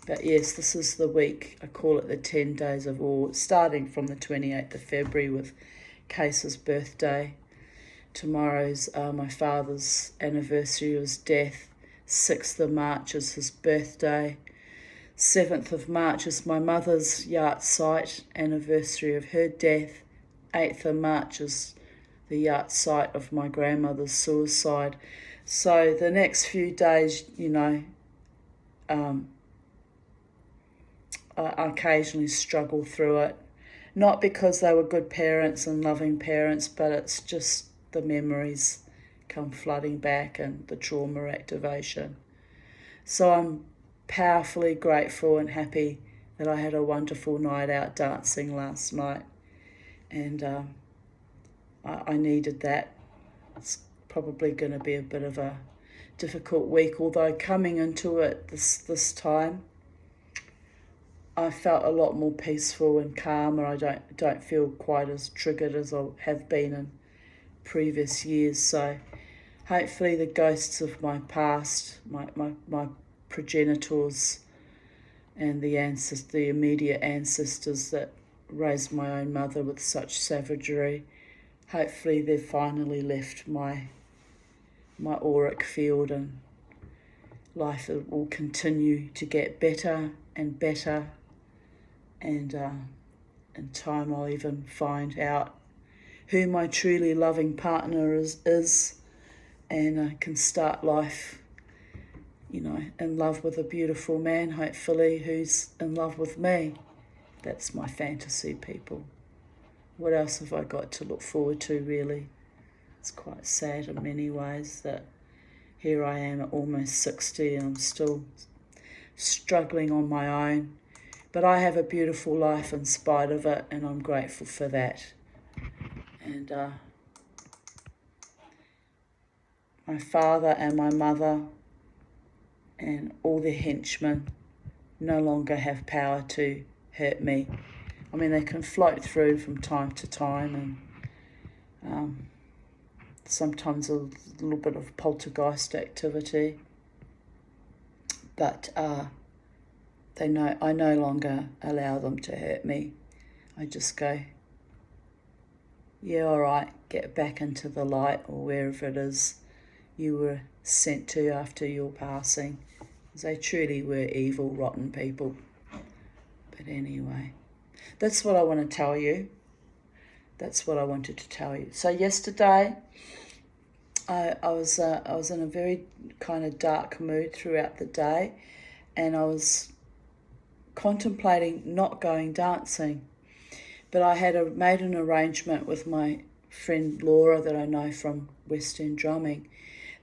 But yes, this is the week, I call it the 10 days of awe, starting from the 28th of February with Case's birthday. Tomorrow's my father's anniversary of his death. 6th of March is his birthday. 7th of March is my mother's yahrzeit anniversary of her death. 8th of March is the yahrzeit of my grandmother's suicide. So the next few days, I occasionally struggle through it. Not because they were good parents and loving parents, but it's just the memories come flooding back and the trauma activation. So I'm powerfully grateful and happy that I had a wonderful night out dancing last night. And I needed that. It's probably going to be a bit of a difficult week, although coming into it this time, I felt a lot more peaceful and calmer. I don't feel quite as triggered as I have been in previous years. So hopefully the ghosts of my past, my progenitors and the immediate ancestors that raised my own mother with such savagery, hopefully they've finally left my auric field, and life will continue to get better and better, and in time I'll even find out who my truly loving partner is and I can start life, in love with a beautiful man, hopefully, who's in love with me. That's my fantasy, people. What else have I got to look forward to, really? It's quite sad in many ways that here I am at almost 60 and I'm still struggling on my own. But I have a beautiful life in spite of it, and I'm grateful for that. And my father and my mother and all their henchmen no longer have power to hurt me. I mean, they can float through from time to time, and sometimes a little bit of poltergeist activity, but I no longer allow them to hurt me. I just go, yeah, all right, get back into the light or wherever it is you were sent to after your passing. They truly were evil, rotten people. But anyway, that's what I want to tell you. That's what I wanted to tell you. So yesterday, I was in a very kind of dark mood throughout the day, and I was contemplating not going dancing. But I had made an arrangement with my friend Laura that I know from West End Drumming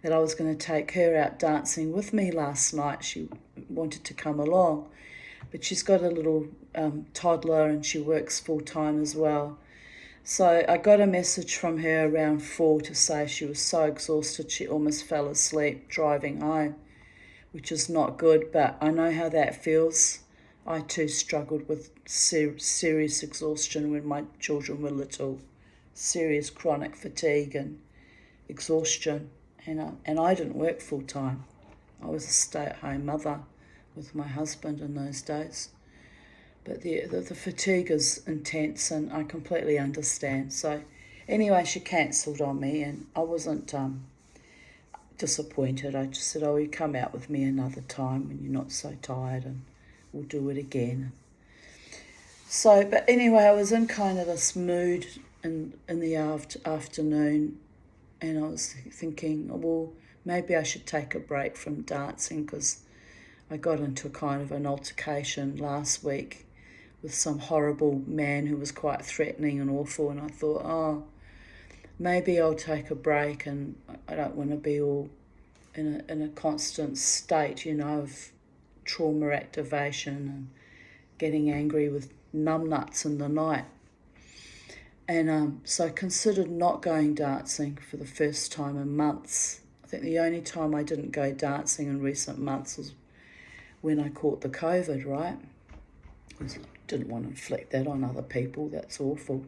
that I was going to take her out dancing with me last night. She wanted to come along, but she's got a little toddler and she works full time as well. So I got a message from her around 4 to say she was so exhausted she almost fell asleep driving home, which is not good, but I know how that feels. I too struggled with serious exhaustion when my children were little, serious chronic fatigue and exhaustion, and I didn't work full time. I was a stay-at-home mother with my husband in those days. But the fatigue is intense, and I completely understand. So anyway, she cancelled on me, and I wasn't disappointed. I just said, oh, you come out with me another time when you're not so tired, and we'll do it again. So, but anyway, I was in kind of this mood in the afternoon, and I was thinking, well, maybe I should take a break from dancing, because I got into a kind of an altercation last week with some horrible man who was quite threatening and awful, and I thought, oh, maybe I'll take a break, and I don't want to be all in a constant state, of trauma activation and getting angry with numbnuts in the night. And so I considered not going dancing for the first time in months. I think the only time I didn't go dancing in recent months was when I caught the COVID, right? I didn't want to inflict that on other people. That's awful.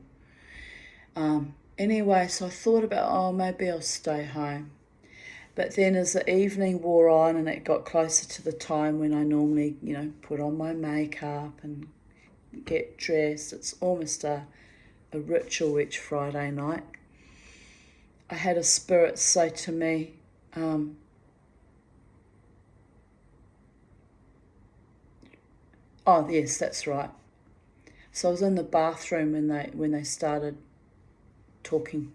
Anyway, so I thought about, oh, maybe I'll stay home. But then as the evening wore on and it got closer to the time when I normally, put on my makeup and get dressed, it's almost a ritual each Friday night, I had a spirit say to me, oh, yes, that's right. So I was in the bathroom when they started talking,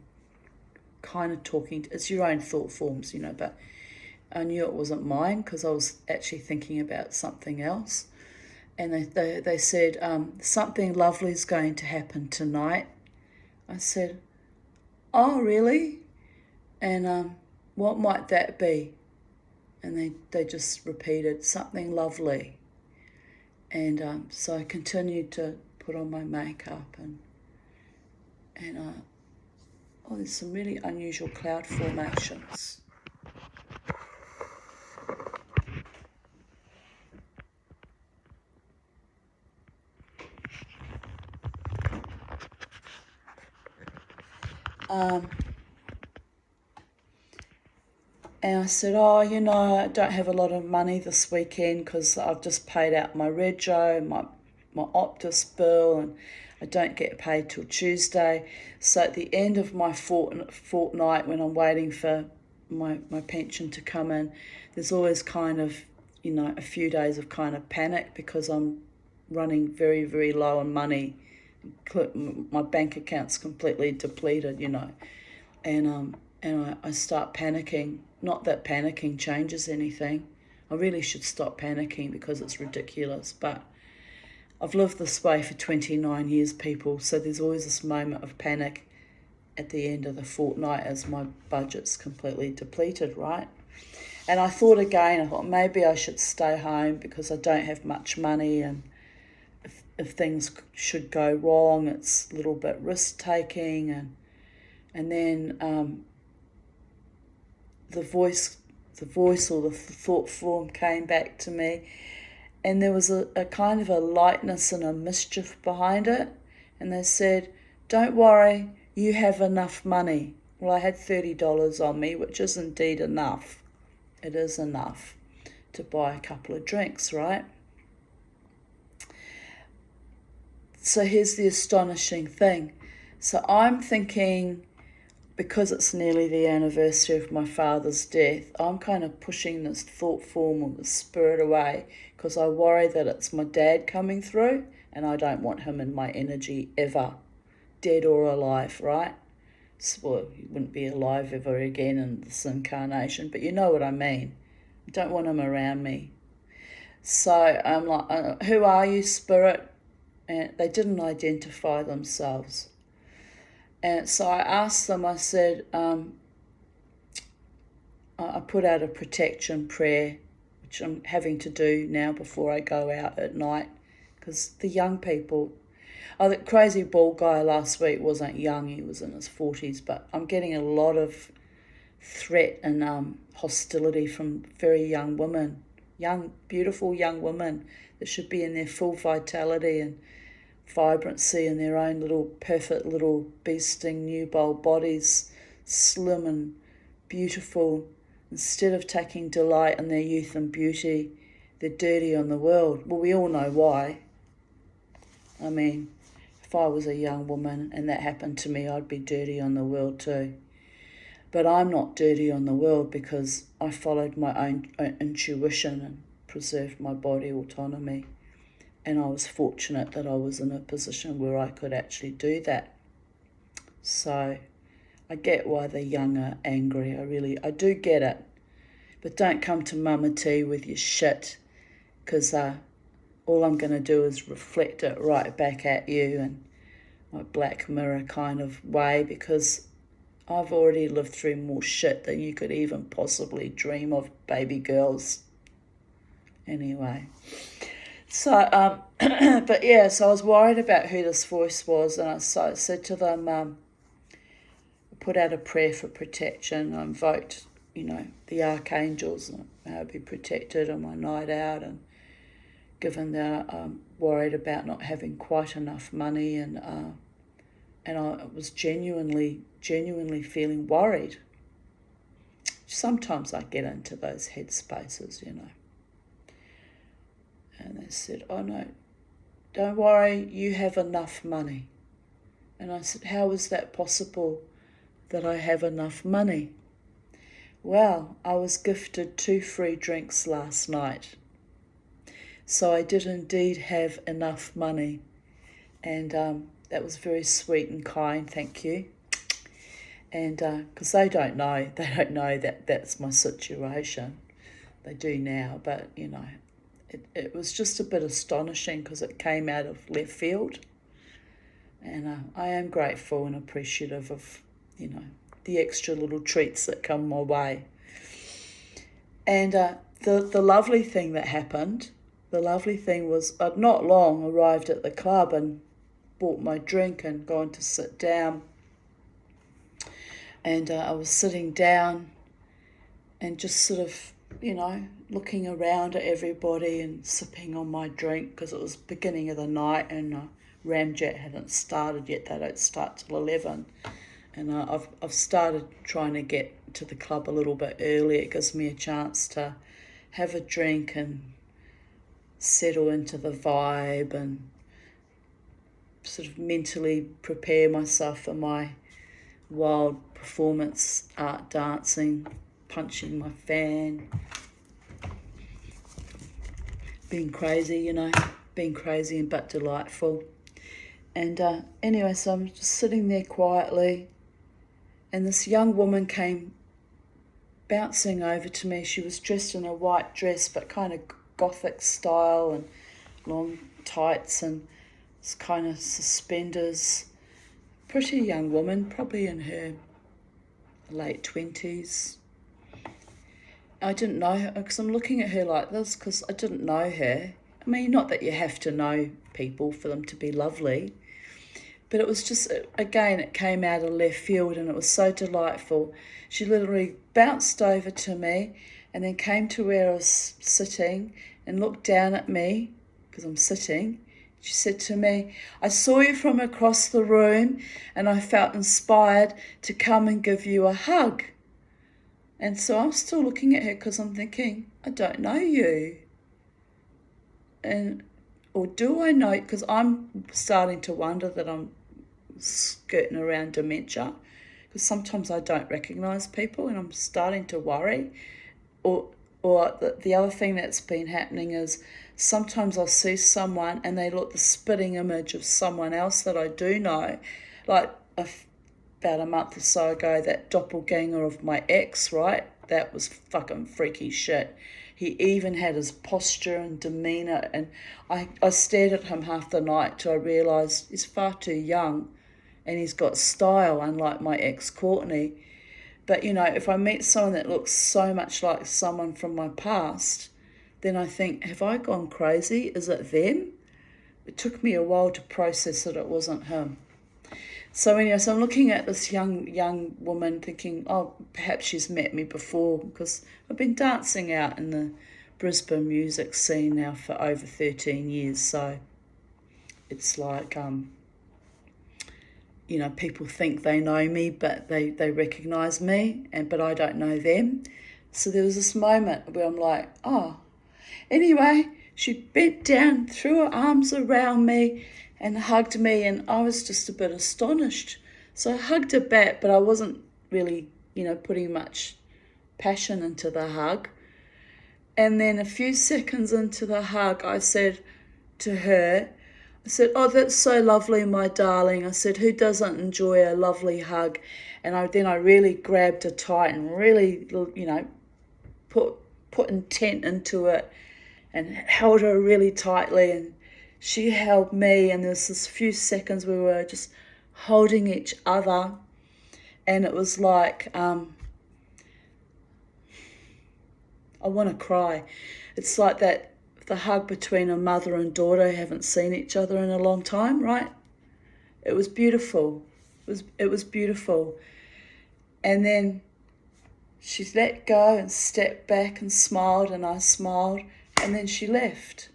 it's your own thought forms, but I knew it wasn't mine because I was actually thinking about something else. And they said, something lovely is going to happen tonight. I said, oh, really? And what might that be? And they just repeated, something lovely. And so I continued to put on my makeup and there's some really unusual cloud formations. And I said, oh, I don't have a lot of money this weekend because I've just paid out my rego, my Optus bill, and I don't get paid till Tuesday. So at the end of my fortnight, when I'm waiting for my pension to come in, there's always kind of, a few days of kind of panic because I'm running very, very low on money. My bank account's completely depleted, and I start panicking. Not that panicking changes anything. I really should stop panicking because it's ridiculous, but I've lived this way for 29 years, people, so there's always this moment of panic at the end of the fortnight as my budget's completely depleted, right? And I thought maybe I should stay home because I don't have much money, and if things should go wrong, it's a little bit risk-taking, and then the voice or the thought form came back to me, and there was a kind of a lightness and a mischief behind it. And they said, don't worry, you have enough money. Well, I had $30 on me, which is indeed enough. It is enough to buy a couple of drinks, right? So here's the astonishing thing. So I'm thinking, because it's nearly the anniversary of my father's death, I'm kind of pushing this thought form or the spirit away because I worry that it's my dad coming through and I don't want him in my energy ever, dead or alive, right? Well, he wouldn't be alive ever again in this incarnation, but you know what I mean. I don't want him around me. So I'm like, who are you, spirit? And they didn't identify themselves. And so I asked them, I said, I put out a protection prayer, which I'm having to do now before I go out at night, because the young people, the crazy bald guy last week wasn't young, he was in his 40s, but I'm getting a lot of threat and hostility from very young women, young, beautiful young women that should be in their full vitality and vibrancy in their own little perfect little bee-sting nubile bodies, slim and beautiful. Instead of taking delight in their youth and beauty, they're dirty on the world. Well, we all know why. I mean, if I was a young woman and that happened to me, I'd be dirty on the world too. But I'm not dirty on the world because I followed my own intuition and preserved my body autonomy. And I was fortunate that I was in a position where I could actually do that. So I get why the young are angry. I do get it. But don't come to Mama T with your shit, because all I'm going to do is reflect it right back at you in my Black Mirror kind of way, because I've already lived through more shit than you could even possibly dream of, baby girls. Anyway. So, but yeah, so I was worried about who this voice was, and I said to them, put out a prayer for protection. I invoked, the archangels, and may I be protected on my night out, and given that I'm worried about not having quite enough money, and I was genuinely feeling worried. Sometimes I get into those headspaces, And they said, oh no, don't worry, you have enough money. And I said, how is that possible that I have enough money? Well, I was gifted 2 free drinks last night. So I did indeed have enough money. And that was very sweet and kind, thank you. And because they don't know that that's my situation. They do now, but, it was just a bit astonishing because it came out of left field. And I am grateful and appreciative of, the extra little treats that come my way. And the lovely thing that happened, was I'd not long arrived at the club and bought my drink and gone to sit down. And I was sitting down and just sort of, looking around at everybody and sipping on my drink because it was beginning of the night and Ramjet hadn't started yet. They don't start till 11. And I've started trying to get to the club a little bit early. It gives me a chance to have a drink and settle into the vibe and sort of mentally prepare myself for my wild performance art dancing, punching my fan, being crazy, being crazy but delightful. And anyway, so I'm just sitting there quietly, and this young woman came bouncing over to me. She was dressed in a white dress, but kind of gothic style, and long tights and this kind of suspenders. Pretty young woman, probably in her late 20s. I didn't know her because I'm looking at her like this because I didn't know her. I mean, not that you have to know people for them to be lovely, but it was just, again, it came out of left field and it was so delightful. She literally bounced over to me and then came to where I was sitting and looked down at me because I'm sitting. She said to me, I saw you from across the room and I felt inspired to come and give you a hug. And so I'm still looking at her because I'm thinking, I don't know you. Or do I know? Because I'm starting to wonder that I'm skirting around dementia. Because sometimes I don't recognise people and I'm starting to worry. Or the other thing that's been happening is sometimes I'll see someone and they look the spitting image of someone else that I do know. Like about a month or so ago, that doppelganger of my ex, right? That was fucking freaky shit. He even had his posture and demeanour, and I stared at him half the night till I realised he's far too young and he's got style, unlike my ex Courtney. But, you know, if I meet someone that looks so much like someone from my past, then I think, have I gone crazy? Is it them? It took me a while to process that it wasn't him. So anyway, so I'm looking at this young woman thinking, oh, perhaps she's met me before, because I've been dancing out in the Brisbane music scene now for over 13 years. So it's like, you know, people think they know me, but they recognise me, but I don't know them. So there was this moment where I'm like, oh. Anyway, she bent down, threw her arms around me and hugged me, and I was just a bit astonished. So I hugged her back, but I wasn't really, you know, putting much passion into the hug. And then a few seconds into the hug, I said to her, I said, oh, that's so lovely, my darling. I said, who doesn't enjoy a lovely hug? And then I really grabbed her tight and really, you know, put intent into it and held her really tightly, and she held me, and there was this few seconds we were just holding each other, and it was like, I want to cry. It's like that, the hug between a mother and daughter who haven't seen each other in a long time, right? It was beautiful. It was beautiful. And then she let go and stepped back and smiled, and I smiled, and then she left.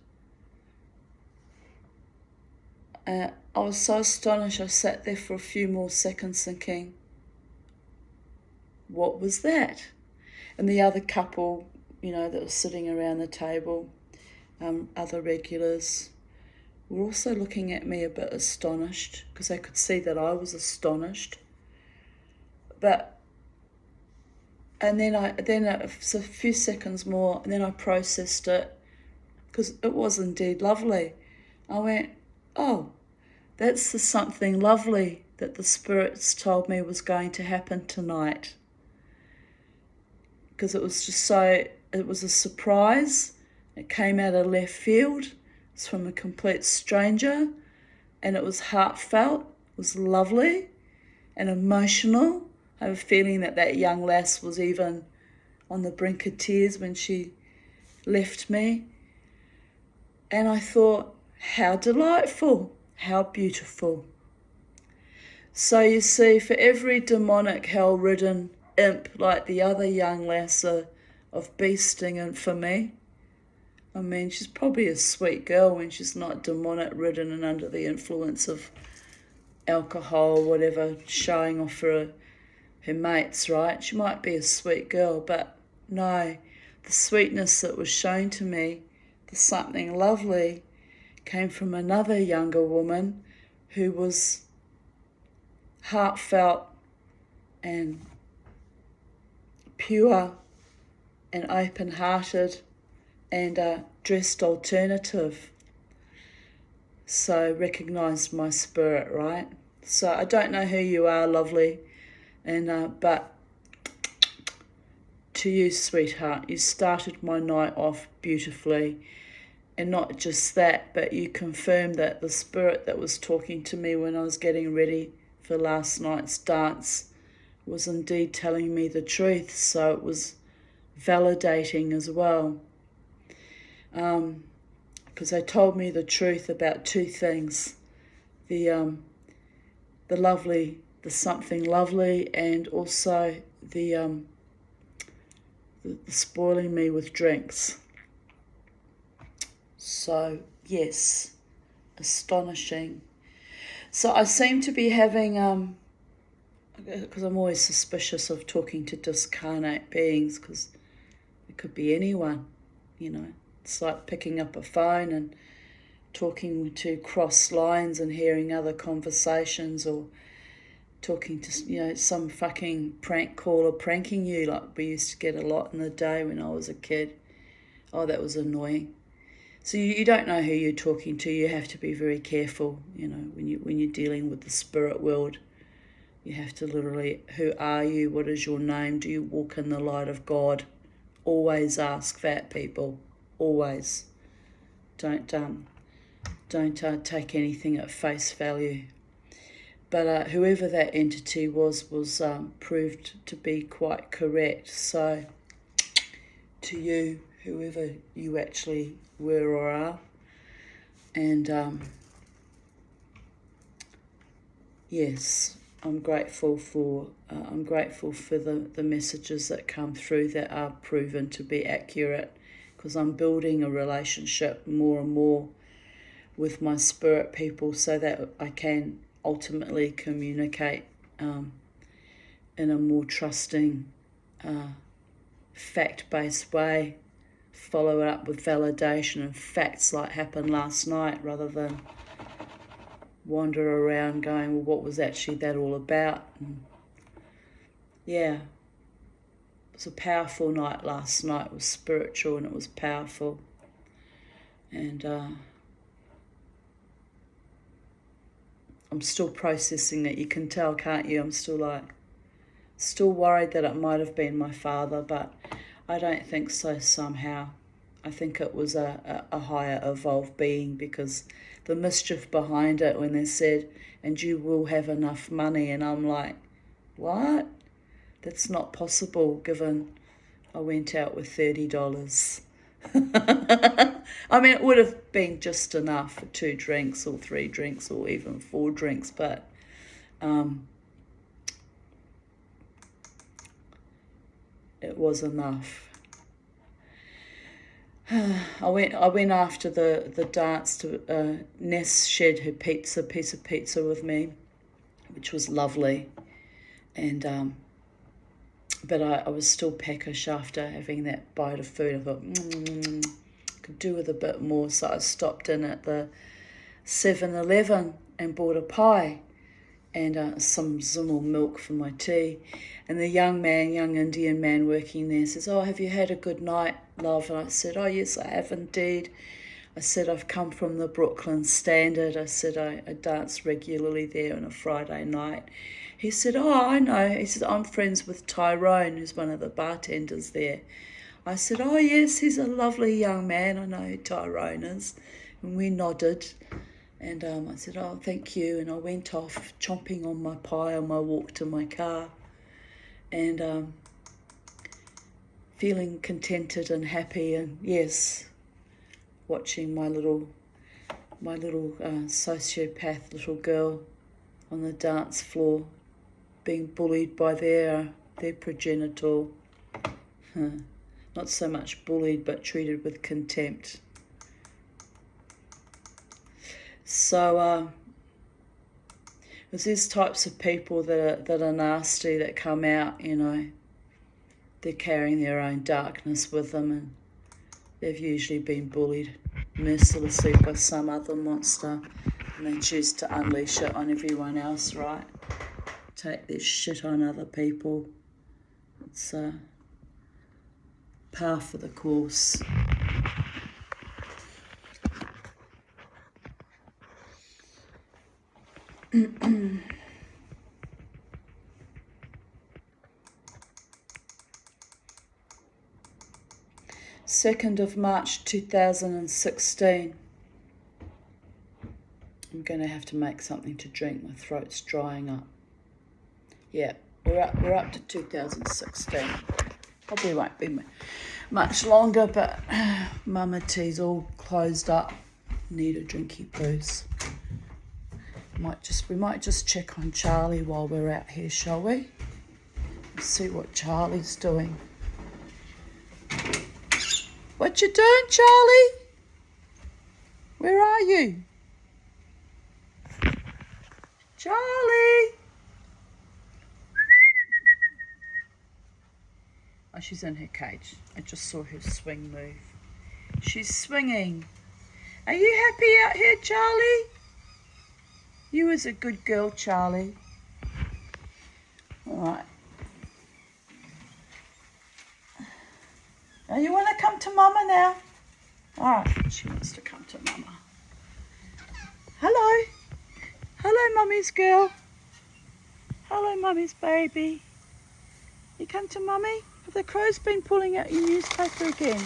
I was so astonished. I sat there for a few more seconds thinking, what was that? And the other couple, you know, that was sitting around the table, other regulars, were also looking at me a bit astonished, because they could see that I was astonished. And then a few seconds more, and then I processed it, because it was indeed lovely. I went, oh, that's the something lovely that the spirits told me was going to happen tonight. Because it was just so, it was a surprise. It came out of left field. It's from a complete stranger, and it was heartfelt. It was lovely and emotional. I have a feeling that young lass was even on the brink of tears when she left me. And I thought, how delightful, how beautiful. So you see, for every demonic, hell-ridden imp like the other young lass of beasting and for me, I mean, she's probably a sweet girl when she's not demonic-ridden and under the influence of alcohol or whatever, showing off for her mates, right? She might be a sweet girl, but no, the sweetness that was shown to me, the something lovely, came from another younger woman who was heartfelt and pure and open-hearted and dressed alternative. So recognised my spirit, right? So I don't know who you are, lovely, and but to you, sweetheart, you started my night off beautifully. And not just that, but you confirmed that the spirit that was talking to me when I was getting ready for last night's dance was indeed telling me the truth. So it was validating as well. Because they told me the truth about two things. The lovely, the something lovely, and also the spoiling me with drinks. So, yes, astonishing. So I seem to be having, because I'm always suspicious of talking to discarnate beings, because it could be anyone, you know. It's like picking up a phone and talking to cross lines and hearing other conversations, or talking to, you know, some fucking prank caller pranking you, like we used to get a lot in the day when I was a kid. Oh, that was annoying. So you don't know who you're talking to. You have to be very careful, you know, when you're dealing with the spirit world. You have to literally, who are you? What is your name? Do you walk in the light of God? Always ask that, people. Always. Don't take anything at face value. But whoever that entity was proved to be quite correct. So to you, whoever you actually were or are, and yes, I'm grateful for the messages that come through that are proven to be accurate, because I'm building a relationship more and more with my spirit people so that I can ultimately communicate in a more trusting, fact-based way, follow it up with validation and facts like happened last night, rather than wander around going, well, what was actually that all about? And yeah, it was a powerful night last night. It was spiritual and it was powerful. And I'm still processing it. You can tell, can't you? I'm still worried that it might have been my father, but I don't think so somehow. I think it was a higher evolved being, because the mischief behind it when they said, and you will have enough money, and I'm like, what? That's not possible, given I went out with $30. I mean, it would have been just enough for 2 drinks or 3 drinks or even 4 drinks, but it was enough. I went after the dance to Ness shared her piece of pizza with me, which was lovely, and but I was still peckish after having that bite of food. I thought could do with a bit more, so I stopped in at the 7-Eleven and bought a pie and some Zimmel milk for my tea. And the young Indian man working there says, "Oh, have you had a good night, love?" And I said, "Oh, yes, I have indeed." I said, "I've come from the Brooklyn Standard." I said, I dance regularly there on a Friday night. He said, "Oh, I know." He said, "I'm friends with Tyrone, who's one of the bartenders there." I said, "Oh, yes, he's a lovely young man. I know who Tyrone is." And we nodded. And I said, "Oh, thank you." And I went off chomping on my pie on my walk to my car. And feeling contented and happy, and yes, watching my little sociopath little girl on the dance floor being bullied by their progenitor. Not so much bullied, but treated with contempt. So there's these types of people that are nasty, that come out, they're carrying their own darkness with them, and they've usually been bullied mercilessly by some other monster, and they choose to unleash it on everyone else, right? Take their shit on other people. It's par for the course. March 2nd, 2016. I'm going to have to make something to drink. My throat's drying up. Yeah, we're up to 2016. Probably won't be much longer, but Mama T's all closed up. Need a drinky booze. We might just check on Charlie while we're out here, shall we? Let's see what Charlie's doing. What you doing, Charlie? Where are you? Charlie! Oh, she's in her cage. I just saw her swing move. She's swinging. Are you happy out here, Charlie? You was a good girl, Charlie. All right. Now you want to come to Mama now? All right. She wants to come to Mama. Hello. Hello, Mummy's girl. Hello, Mummy's baby. You come to Mummy? Have the crows been pulling out your newspaper again?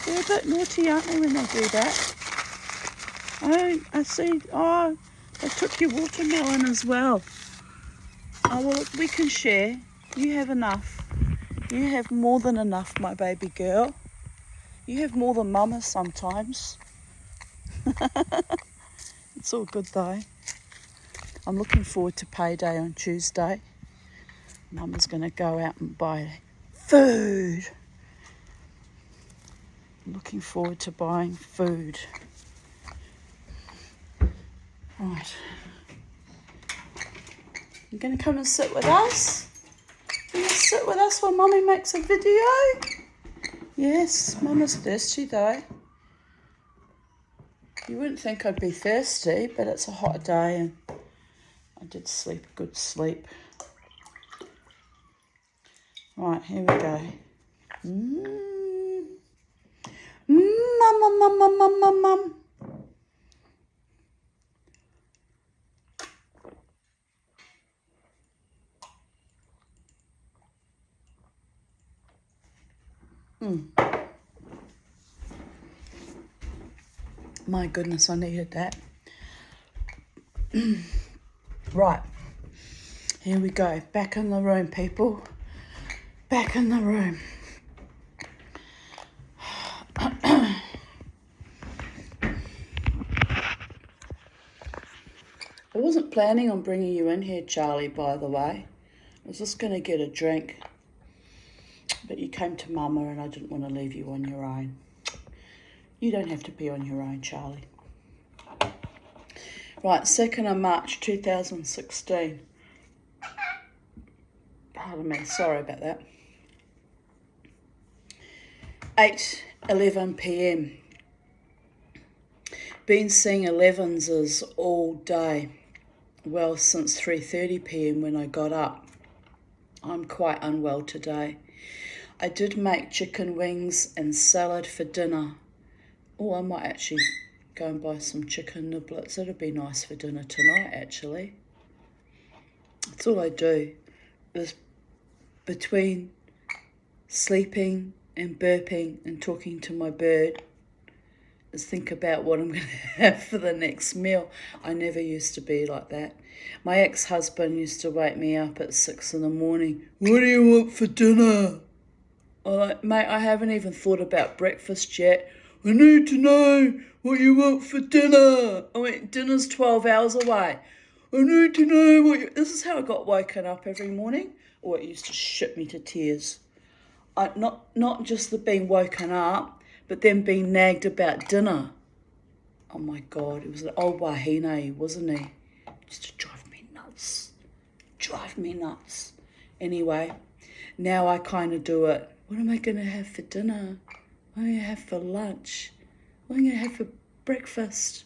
They're a bit naughty, aren't they, when they do that? Oh, I see. Oh, they took your watermelon as well. Oh, well, look, we can share. You have enough. You have more than enough, my baby girl. You have more than Mama sometimes. It's all good, though. I'm looking forward to payday on Tuesday. Mama's going to go out and buy food. I'm looking forward to buying food. Right. You're going to come and sit with us? You're going to sit with us while Mummy makes a video? Yes, Mama's thirsty though. You wouldn't think I'd be thirsty, but it's a hot day and I did sleep a good sleep. Right, here we go. Mum, mum, mum, mum, mum, mum. My goodness, I needed that. Right, here we go. Back in the room, people. Back in the room. I wasn't planning on bringing you in here, Charlie, by the way. I was just going to get a drink. But you came to Mama and I didn't want to leave you on your own. You don't have to be on your own, Charlie. Right, 2nd of March 2016. Pardon me, sorry about that. 8:11 p.m. Been seeing 11s all day. Well, since 3:30 p.m. when I got up. I'm quite unwell today. I did make chicken wings and salad for dinner. Oh, I might actually go and buy some chicken niblets. It'll be nice for dinner tonight, actually. That's all I do. Is between sleeping and burping and talking to my bird is think about what I'm going to have for the next meal. I never used to be like that. My ex-husband used to wake me up at 6 in the morning. What do you want for dinner? I'm like, mate, I haven't even thought about breakfast yet. I need to know what you want for dinner. I went, dinner's 12 hours away. I need to know what you... This is how I got woken up every morning. Oh, it used to shit me to tears. Not just the being woken up, but then being nagged about dinner. Oh my God, it was an old wahine, wasn't he? Used to drive me nuts. Drive me nuts. Anyway, now I kind of do it. What am I going to have for dinner? What am I going to have for lunch? What am I going to have for breakfast?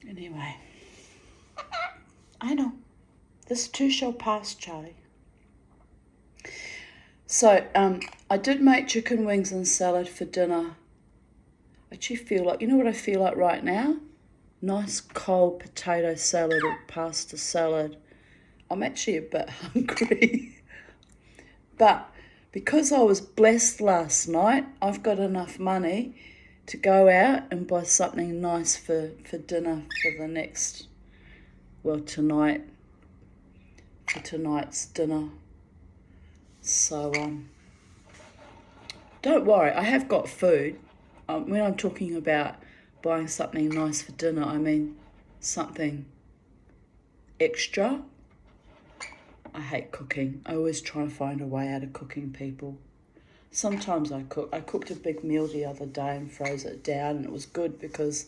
Anyway, I know. This too shall pass, Charlie. So, I did make chicken wings and salad for dinner. I actually feel like, you know what I feel like right now? Nice cold potato salad or pasta salad. I'm actually a bit hungry. But because I was blessed last night, I've got enough money to go out and buy something nice for dinner for the next, well, tonight, for tonight's dinner. So, don't worry, I have got food. When I'm talking about buying something nice for dinner, I mean something extra. I hate cooking. I always try and find a way out of cooking, people. Sometimes I cook. I cooked a big meal the other day and froze it down, and it was good because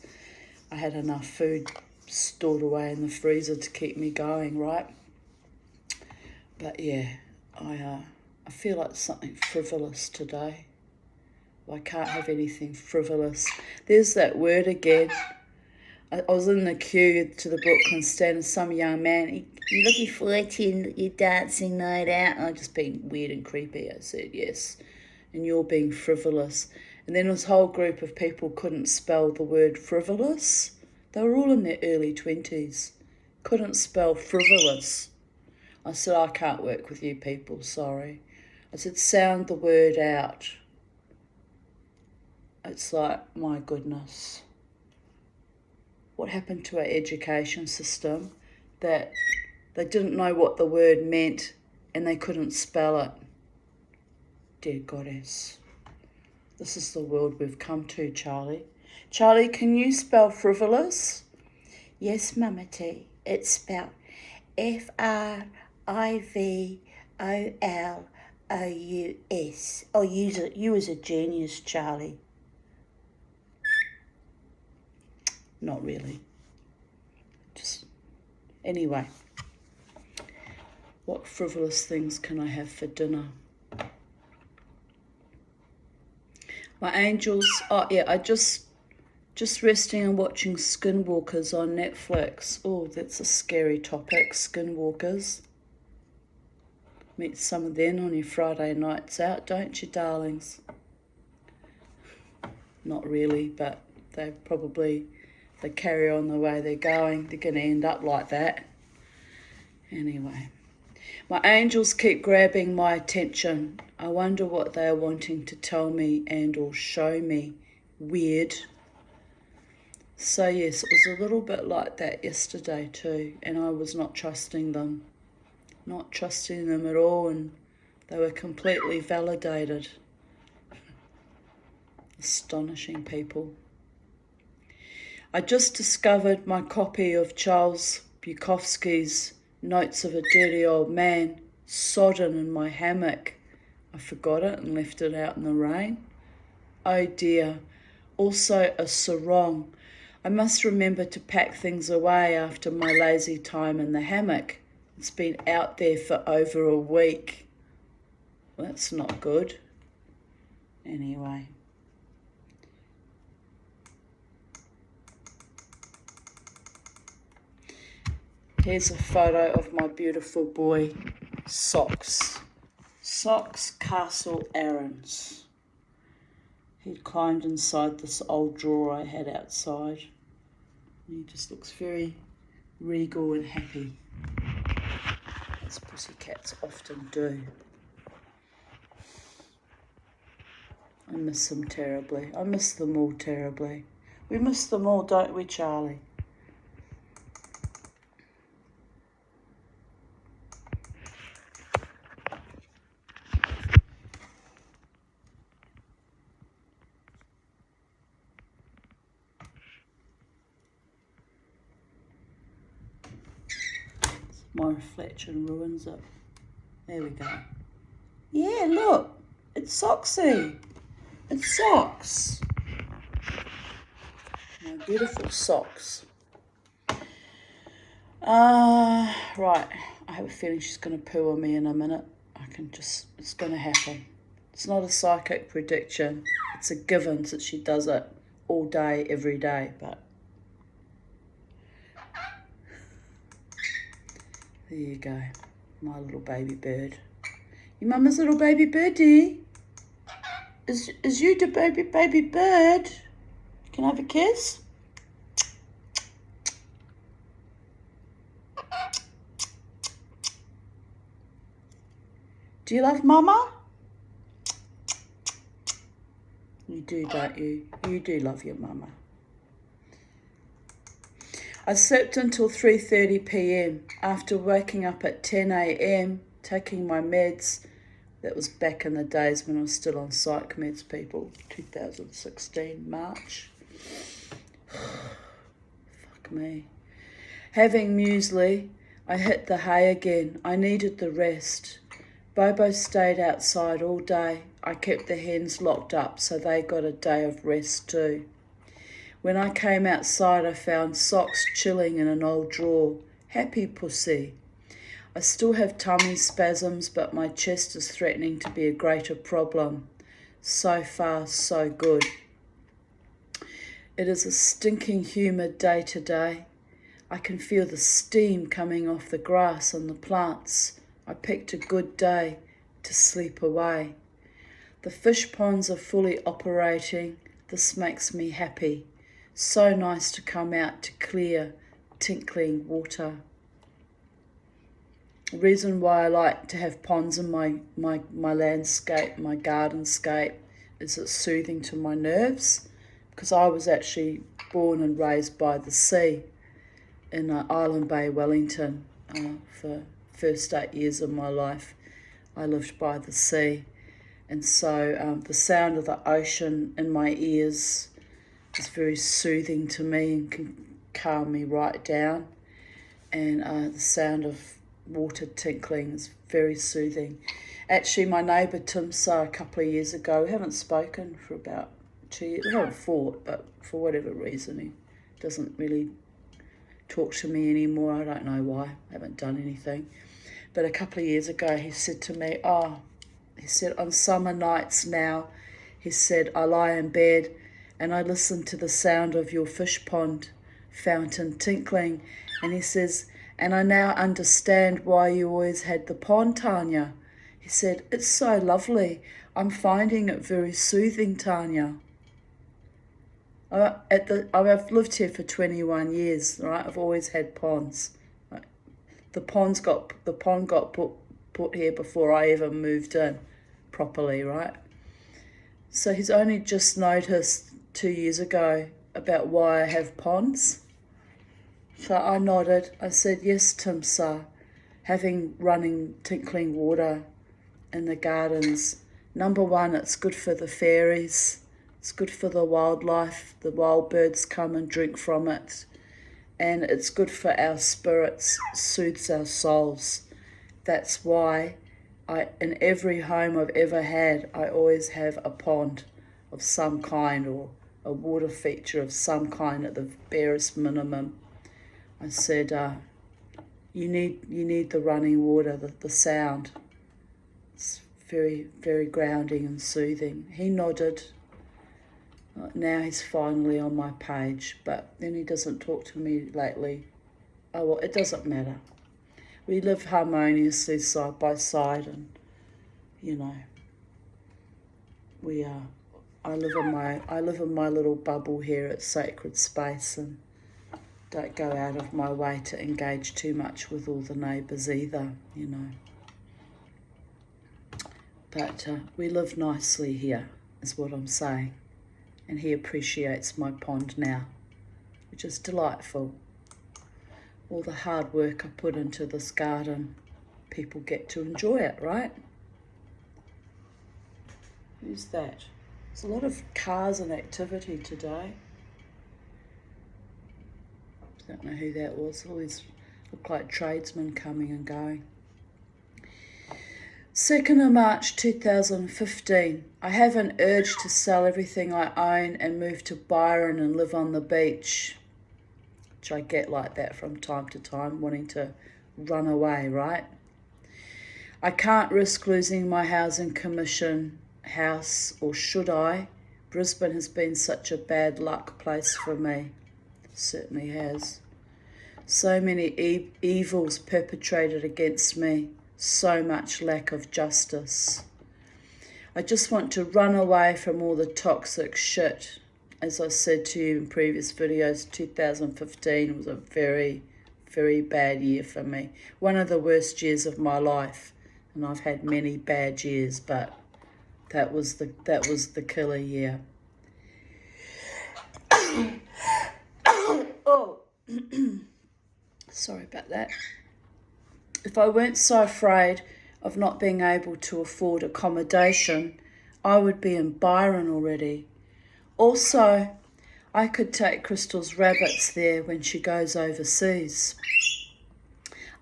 I had enough food stored away in the freezer to keep me going, right? But yeah, I feel like something frivolous today. I can't have anything frivolous. There's that word again. I was in the queue to the Brooklyn stand and some young man, you looking forward to your dancing night out? And I just being weird and creepy. I said, yes. And you're being frivolous. And then this whole group of people couldn't spell the word frivolous. They were all in their early 20s. Couldn't spell frivolous. I said, I can't work with you people, sorry. I said, sound the word out. It's like, my goodness. What happened to our education system that they didn't know what the word meant and they couldn't spell it? Dear Goddess. This is the world we've come to, Charlie. Charlie, can you spell frivolous? Yes, Mama T. It's spelled Frivolous. Oh, you was a genius, Charlie. Not really. Just, anyway. What frivolous things can I have for dinner? My angels, oh yeah, I just resting and watching Skinwalkers on Netflix. Oh, that's a scary topic, Skinwalkers. Meet some of them on your Friday nights out, don't you, darlings? Not really, but they carry on the way they're going. They're going to end up like that. Anyway. My angels keep grabbing my attention. I wonder what they are wanting to tell me and or show me. Weird. So yes, it was a little bit like that yesterday too, and I was not trusting them. Not trusting them at all, and they were completely validated. Astonishing people. I just discovered my copy of Charles Bukowski's Notes of a Dirty Old Man, sodden in my hammock. I forgot it and left it out in the rain. Oh dear. Also a sarong. I must remember to pack things away after my lazy time in the hammock. It's been out there for over a week. Well, that's not good. Anyway. Here's a photo of my beautiful boy, Socks. Socks Castle Errands. He'd climbed inside this old drawer I had outside. He just looks very regal and happy, as pussycats often do. I miss him terribly. I miss them all terribly. We miss them all, don't we, Charlie? My reflection ruins it. There we go. Yeah, look. It's Socksy. It's Socks. My beautiful Socks. Right. I have a feeling she's going to poo on me in a minute. It's going to happen. It's not a psychic prediction. It's a given that she does it all day, every day, but there you go, my little baby bird. Your mama's little baby birdie. Is you the baby bird? Can I have a kiss? Do you love mama? You do, don't you? You do love your mama. I slept until 3:30 p.m. after waking up at 10 a.m, taking my meds. That was back in the days when I was still on psych meds, people. 2016, March. Fuck me. Having muesli, I hit the hay again. I needed the rest. Bobo stayed outside all day. I kept the hens locked up so they got a day of rest too. When I came outside, I found Socks chilling in an old drawer. Happy pussy. I still have tummy spasms, but my chest is threatening to be a greater problem. So far, so good. It is a stinking humid day today. I can feel the steam coming off the grass and the plants. I picked a good day to sleep away. The fish ponds are fully operating. This makes me happy. So nice to come out to clear, tinkling water. The reason why I like to have ponds in my landscape, my gardenscape, is it's soothing to my nerves, because I was actually born and raised by the sea in Island Bay, Wellington. For first 8 years of my life, I lived by the sea. And so the sound of the ocean in my ears is very soothing to me and can calm me right down. And the sound of water tinkling is very soothing. Actually, my neighbour Tim saw a couple of years ago, we haven't spoken for about 2 years, we haven't fought, but for whatever reason he doesn't really talk to me anymore. I don't know why, I haven't done anything. But a couple of years ago he said to me, he said, on summer nights now, he said, I lie in bed and I listen to the sound of your fish pond fountain tinkling. And he says, and I now understand why you always had the pond, Tanya. He said, it's so lovely. I'm finding it very soothing, Tanya. I've lived here for 21 years, right? I've always had ponds. Right? The pond got put here before I ever moved in properly, right? So he's only just noticed 2 years ago about why I have ponds. So I nodded. I said, yes, Tim Sir, having running, tinkling water in the gardens. Number one, it's good for the fairies. It's good for the wildlife. The wild birds come and drink from it. And it's good for our spirits, soothes our souls. That's why in every home I've ever had, I always have a pond of some kind or a water feature of some kind at the barest minimum. I said, you need the running water, the sound. It's very, very grounding and soothing. He nodded. Now he's finally on my page, but then he doesn't talk to me lately. Oh, well, it doesn't matter. We live harmoniously side by side, and, you know, I live in my little bubble here at Sacred Space, and don't go out of my way to engage too much with all the neighbours either, you know. But we live nicely here, is what I'm saying. And he appreciates my pond now, which is delightful. All the hard work I put into this garden, people get to enjoy it, right? Who's that? There's a lot of cars and activity today. Don't know who that was. All these look like tradesmen coming and going. 2nd of March 2015. I have an urge to sell everything I own and move to Byron and live on the beach. Which I get like that from time to time, wanting to run away, right? I can't risk losing my housing commission house, or should I? Brisbane has been such a bad luck place for me. Certainly has. So many evils perpetrated against me, so much lack of justice. I just want to run away from all the toxic shit. As I said to you in previous videos, 2015 was a very, very bad year for me. One of the worst years of my life, and I've had many bad years, but that was the killer year. Oh, sorry about that. If I weren't so afraid of not being able to afford accommodation, I would be in Byron already. Also, I could take Crystal's rabbits there when she goes overseas.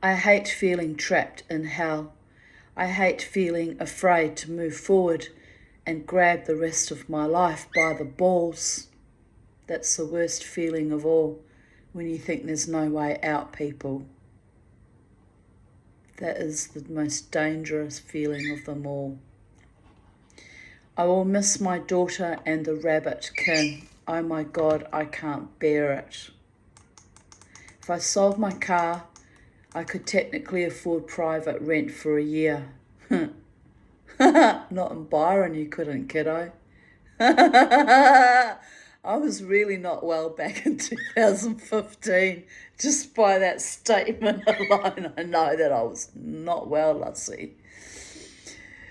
I hate feeling trapped in hell. I hate feeling afraid to move forward and grab the rest of my life by the balls. That's the worst feeling of all, when you think there's no way out, people. That is the most dangerous feeling of them all. I will miss my daughter and the rabbit kin. Oh my God, I can't bear it. If I sold my car, I could technically afford private rent for a year. Not in Byron, you couldn't, kiddo. I I was really not well back in 2015. Just by that statement alone, I know that I was not well, lassie.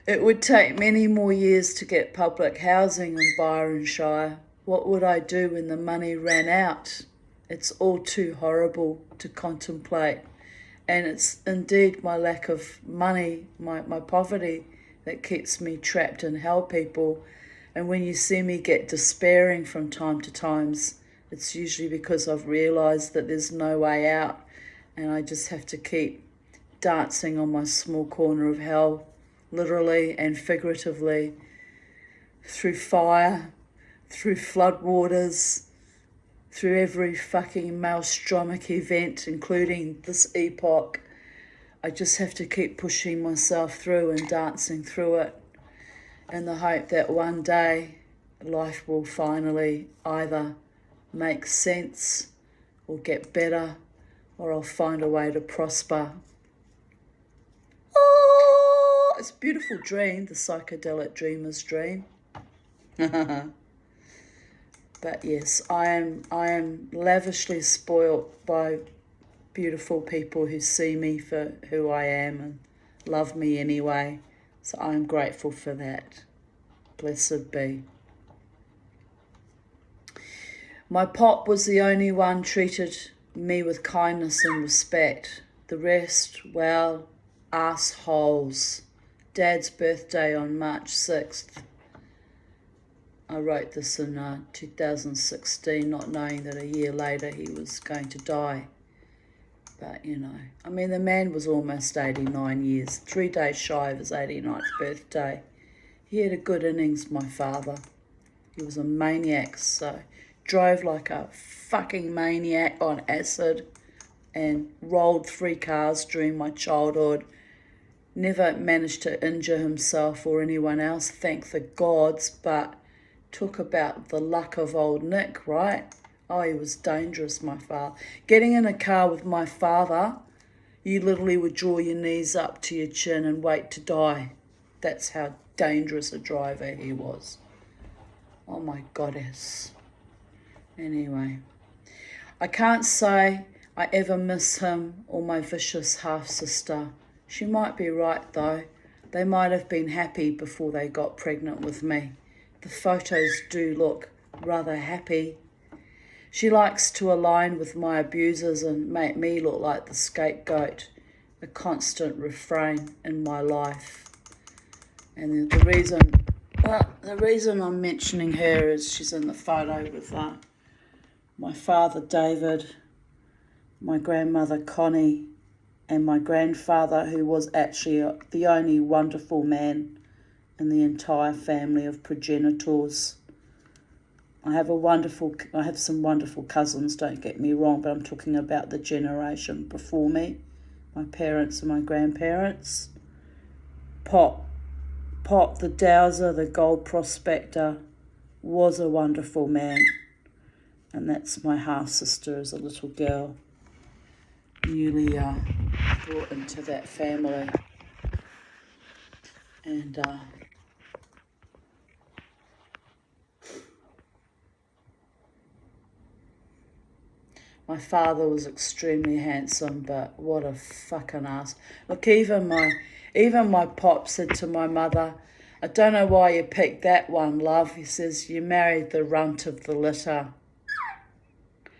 It would take many more years to get public housing in Byron Shire. What would I do when the money ran out? It's all too horrible to contemplate. And it's indeed my lack of money, my poverty, that keeps me trapped in hell, people. And when you see me get despairing from time to times, it's usually because I've realised that there's no way out and I just have to keep dancing on my small corner of hell, literally and figuratively, through fire, through floodwaters, through every fucking maelstromic event, including this epoch. I just have to keep pushing myself through and dancing through it in the hope that one day life will finally either make sense or get better, or I'll find a way to prosper. Oh, it's a beautiful dream, the psychedelic dreamer's dream. But yes, I am lavishly spoilt by beautiful people who see me for who I am and love me anyway. So I'm grateful for that. Blessed be. My pop was the only one treated me with kindness and respect. The rest, well, assholes. Dad's birthday on March 6th. I wrote this in 2016, not knowing that a year later he was going to die. But, you know, I mean, the man was almost 89 years, 3 days shy of his 89th birthday. He had a good innings, my father. He was a maniac, so drove like a fucking maniac on acid and rolled 3 cars during my childhood. Never managed to injure himself or anyone else, thank the gods, but talk about the luck of old Nick, right? Oh, he was dangerous, my father. Getting in a car with my father, you literally would draw your knees up to your chin and wait to die. That's how dangerous a driver he was. Oh my goddess. Anyway, I can't say I ever miss him or my vicious half-sister. She might be right though. They might have been happy before they got pregnant with me. The photos do look rather happy. She likes to align with my abusers and make me look like the scapegoat, a constant refrain in my life. And the reason I'm mentioning her is she's in the photo with my father David, my grandmother Connie, and my grandfather, who was actually the only wonderful man in the entire family of progenitors. I have some wonderful cousins, don't get me wrong, but I'm talking about the generation before me, my parents and my grandparents. Pop the dowser, the gold prospector, was a wonderful man. And that's my half-sister as a little girl, newly brought into that family. And my father was extremely handsome, but what a fucking ass. Look, even my pop said to my mother, I don't know why you picked that one, love. He says, you married the runt of the litter.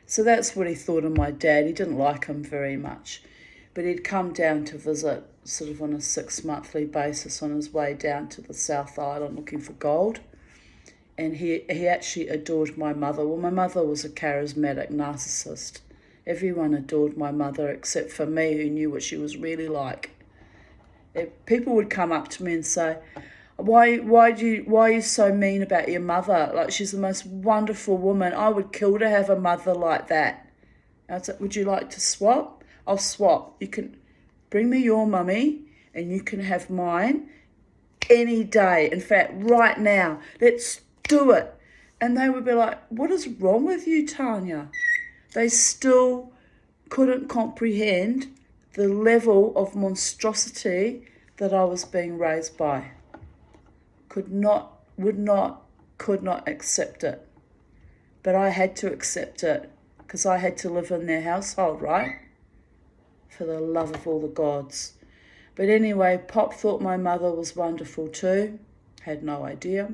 So that's what he thought of my dad. He didn't like him very much, but he'd come down to visit sort of on a 6-monthly basis on his way down to the South Island looking for gold. And he actually adored my mother. Well, my mother was a charismatic narcissist. Everyone adored my mother except for me, who knew what she was really like. People would come up to me and say, why are you so mean about your mother? Like, she's the most wonderful woman. I would kill to have a mother like that. And I said, would you like to swap? I'll swap. You can bring me your mummy and you can have mine any day. In fact, right now, let's do it. And they would be like, what is wrong with you, Tanya? They still couldn't comprehend the level of monstrosity that I was being raised by. Could not accept it. But I had to accept it because I had to live in their household, right? For the love of all the gods. But anyway, Pop thought my mother was wonderful too. Had no idea.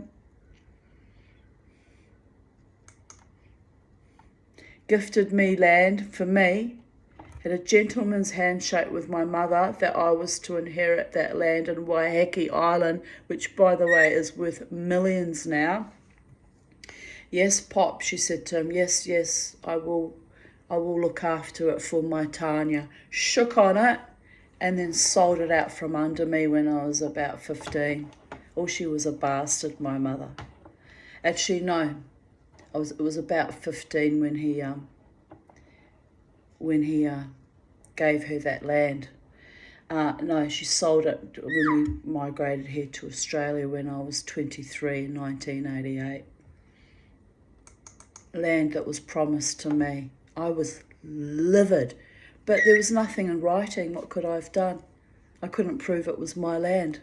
Gifted me land for me. Had a gentleman's handshake with my mother that I was to inherit that land in Waiheke Island, which, by the way, is worth millions now. Yes, Pop, she said to him, yes, I will look after it for my Tanya. Shook on it and then sold it out from under me when I was about 15. Oh, she was a bastard, my mother. Actually, no, it was about 15 when he gave her that land. No, she sold it when we migrated here to Australia when I was 23 in 1988. Land that was promised to me. I was livid, but there was nothing in writing. What could I have done? I couldn't prove it was my land.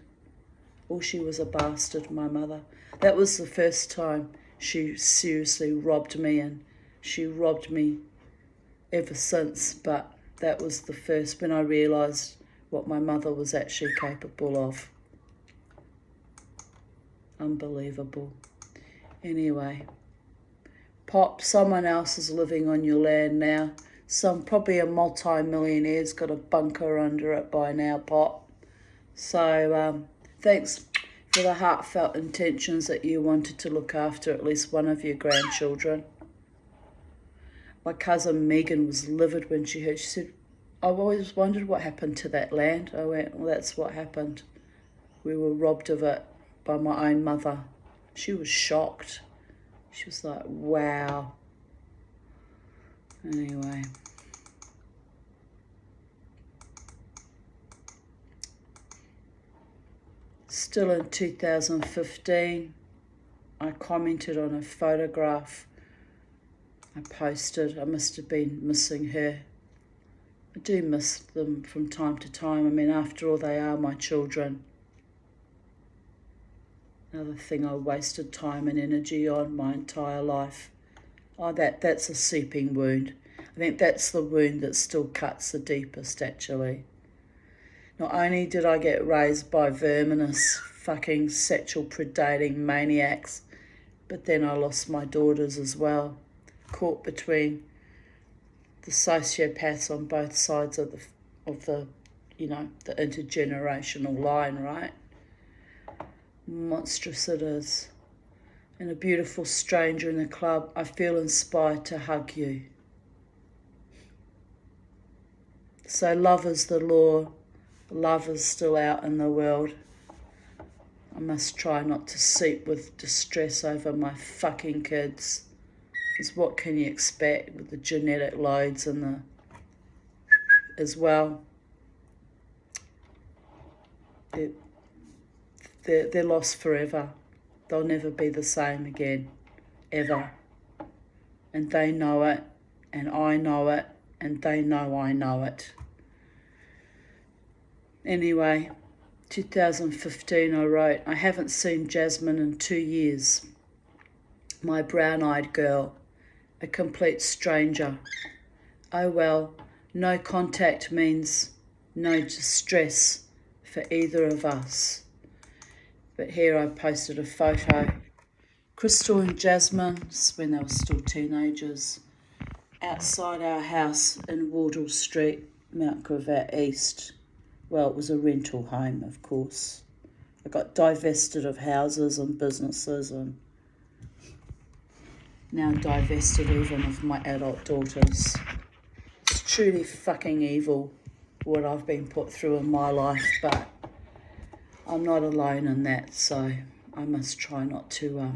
Oh, she was a bastard, my mother. That was the first time she seriously robbed me, and she robbed me ever since, but that was the first when I realised what my mother was actually capable of. Unbelievable. Anyway, Pop, someone else is living on your land now. Probably a multi-millionaire's got a bunker under it by now, Pop. So thanks for the heartfelt intentions that you wanted to look after at least one of your grandchildren. My cousin Megan was livid when she heard. She said, I've always wondered what happened to that land. I went, well, that's what happened. We were robbed of it by my own mother. She was shocked. She was like, wow. Anyway. Still in 2015, I commented on a photograph I posted. I must have been missing her. I do miss them from time to time. I mean, after all, they are my children. Another thing I wasted time and energy on my entire life. Oh, that's a seeping wound. I think that's the wound that still cuts the deepest, actually. Not only did I get raised by verminous, fucking sexual predating maniacs, but then I lost my daughters as well. Caught between the sociopaths on both sides of the intergenerational line, right? Monstrous it is. And a beautiful stranger in the club, I feel inspired to hug you. So love is the law. Love is still out in the world. I must try not to seep with distress over my fucking kids. Because what can you expect with the genetic loads and as well? They're lost forever. They'll never be the same again, ever. And they know it, and I know it, and they know I know it. Anyway, 2015 I wrote, I haven't seen Jasmine in 2 years. My brown-eyed girl, a complete stranger. Oh well, no contact means no distress for either of us. But here I posted a photo. Crystal and Jasmine, when they were still teenagers, outside our house in Wardle Street, Mount Gravatt East. Well, it was a rental home, of course. I got divested of houses and businesses and now divested even of my adult daughters. It's truly fucking evil what I've been put through in my life, but I'm not alone in that, so I must try not to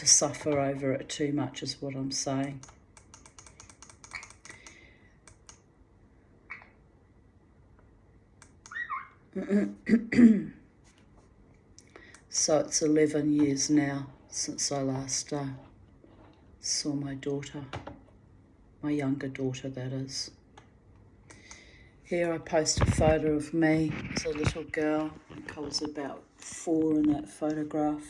suffer over it too much is what I'm saying. So it's 11 years now since I last saw my daughter, my younger daughter that is. Here I post a photo of me as a little girl. I think I was about 4 in that photograph.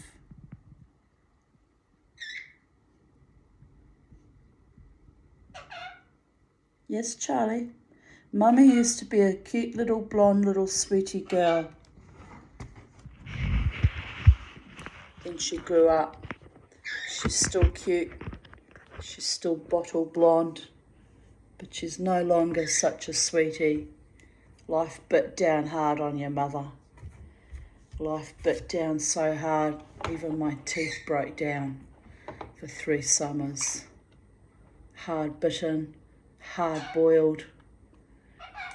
Yes, Charlie. Mummy used to be a cute little blonde little sweetie girl. Then she grew up. She's still cute. She's still bottle blonde. But she's no longer such a sweetie. Life bit down hard on your mother. Life bit down so hard, even my teeth broke down for 3 summers. Hard bitten, hard boiled,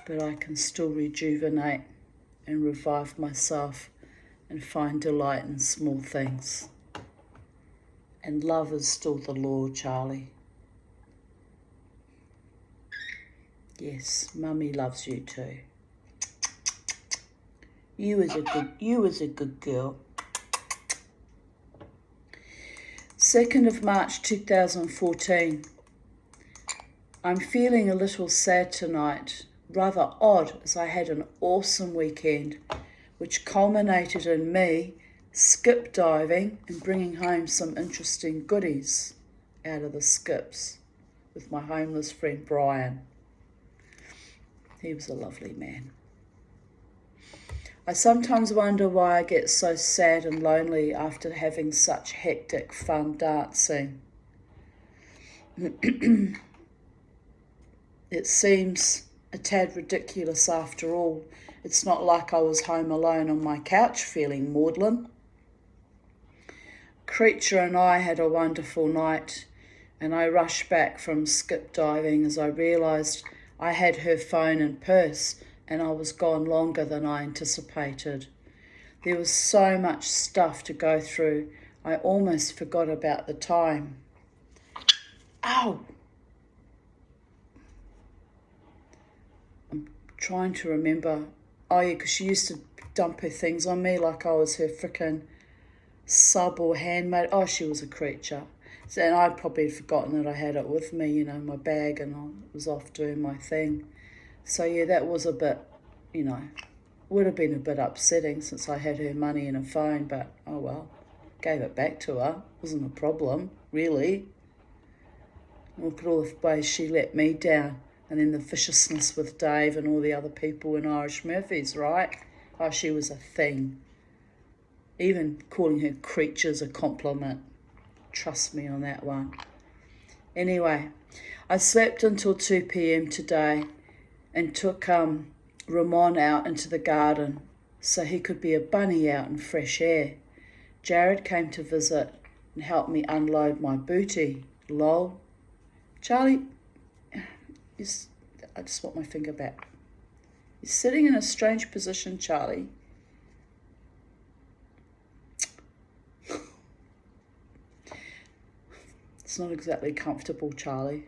but I can still rejuvenate and revive myself and find delight in small things. And love is still the law, Charlie. Yes, Mummy loves you too. You was a good girl. 2nd of March 2014. I'm feeling a little sad tonight, rather odd, as I had an awesome weekend, which culminated in me skip diving and bringing home some interesting goodies out of the skips with my homeless friend Brian. He was a lovely man. I sometimes wonder why I get so sad and lonely after having such hectic fun dancing. It seems a tad ridiculous after all. It's not like I was home alone on my couch feeling maudlin. Creature and I had a wonderful night, and I rushed back from skip diving as I realised I had her phone and purse, and I was gone longer than I anticipated. There was so much stuff to go through, I almost forgot about the time. Ow! I'm trying to remember. Oh yeah, because she used to dump her things on me like I was her frickin' sub or handmaid. Oh, she was a creature. So, and I'd probably forgotten that I had it with me, my bag, and I was off doing my thing. So yeah, that was a bit, would have been a bit upsetting since I had her money and a phone, but oh well, gave it back to her. Wasn't a problem, really. Look at all the ways she let me down, and then the viciousness with Dave and all the other people in Irish Murphys, right? Oh, she was a thing. Even calling her creatures a compliment. Trust me on that one. Anyway, I slept until 2 p.m. today and took Ramon out into the garden so he could be a bunny out in fresh air. Jared came to visit and helped me unload my booty. Lol. Charlie, I just want my finger back. You're sitting in a strange position, Charlie. It's not exactly comfortable, Charlie.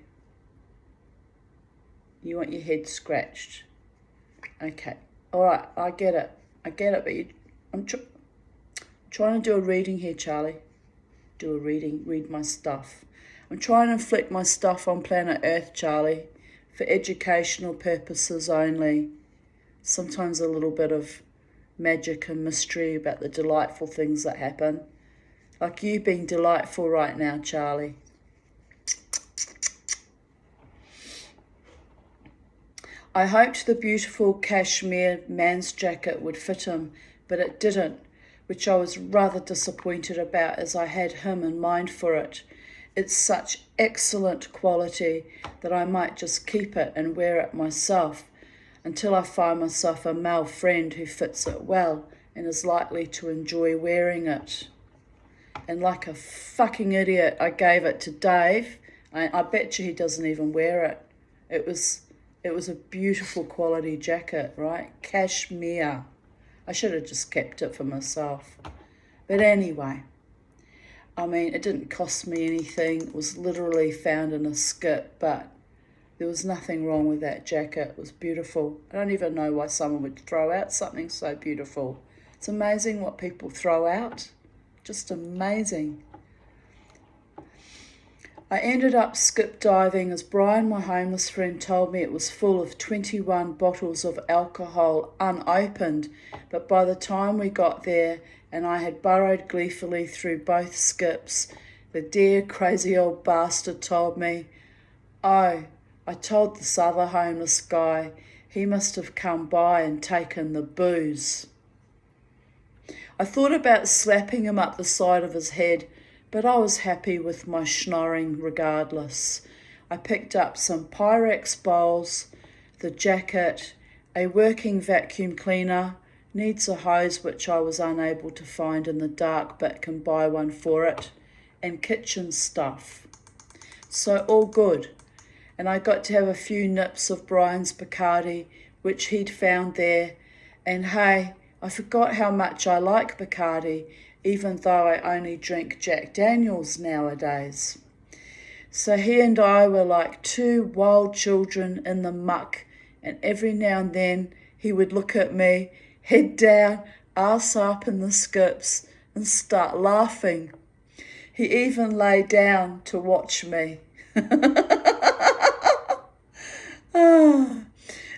You want your head scratched. Okay. All right, I get it, but I'm trying to do a reading here, Charlie. Do a reading, read my stuff. I'm trying to inflict my stuff on planet Earth, Charlie, for educational purposes only. Sometimes a little bit of magic and mystery about the delightful things that happen. Like you being delightful right now, Charlie. I hoped the beautiful cashmere man's jacket would fit him, but it didn't, which I was rather disappointed about as I had him in mind for it. It's such excellent quality that I might just keep it and wear it myself until I find myself a male friend who fits it well and is likely to enjoy wearing it. And like a fucking idiot, I gave it to Dave. I bet you he doesn't even wear it. It was a beautiful quality jacket, right? Cashmere. I should have just kept it for myself. But anyway, it didn't cost me anything. It was literally found in a skip, but there was nothing wrong with that jacket. It was beautiful. I don't even know why someone would throw out something so beautiful. It's amazing what people throw out. Just amazing. I ended up skip diving as Brian, my homeless friend, told me it was full of 21 bottles of alcohol unopened, but by the time we got there and I had burrowed gleefully through both skips, the dear crazy old bastard told me, "Oh, I told this other homeless guy he must have come by and taken the booze. I thought about slapping him up the side of his head, but I was happy with my schnorring regardless. I picked up some Pyrex bowls, the jacket, a working vacuum cleaner, needs a hose which I was unable to find in the dark but can buy one for it, and kitchen stuff. So all good. And I got to have a few nips of Brian's Bacardi, which he'd found there, and hey, I forgot how much I like Bacardi, even though I only drink Jack Daniels nowadays. So he and I were like two wild children in the muck, and every now and then he would look at me, head down, arse up in the skips, and start laughing. He even lay down to watch me.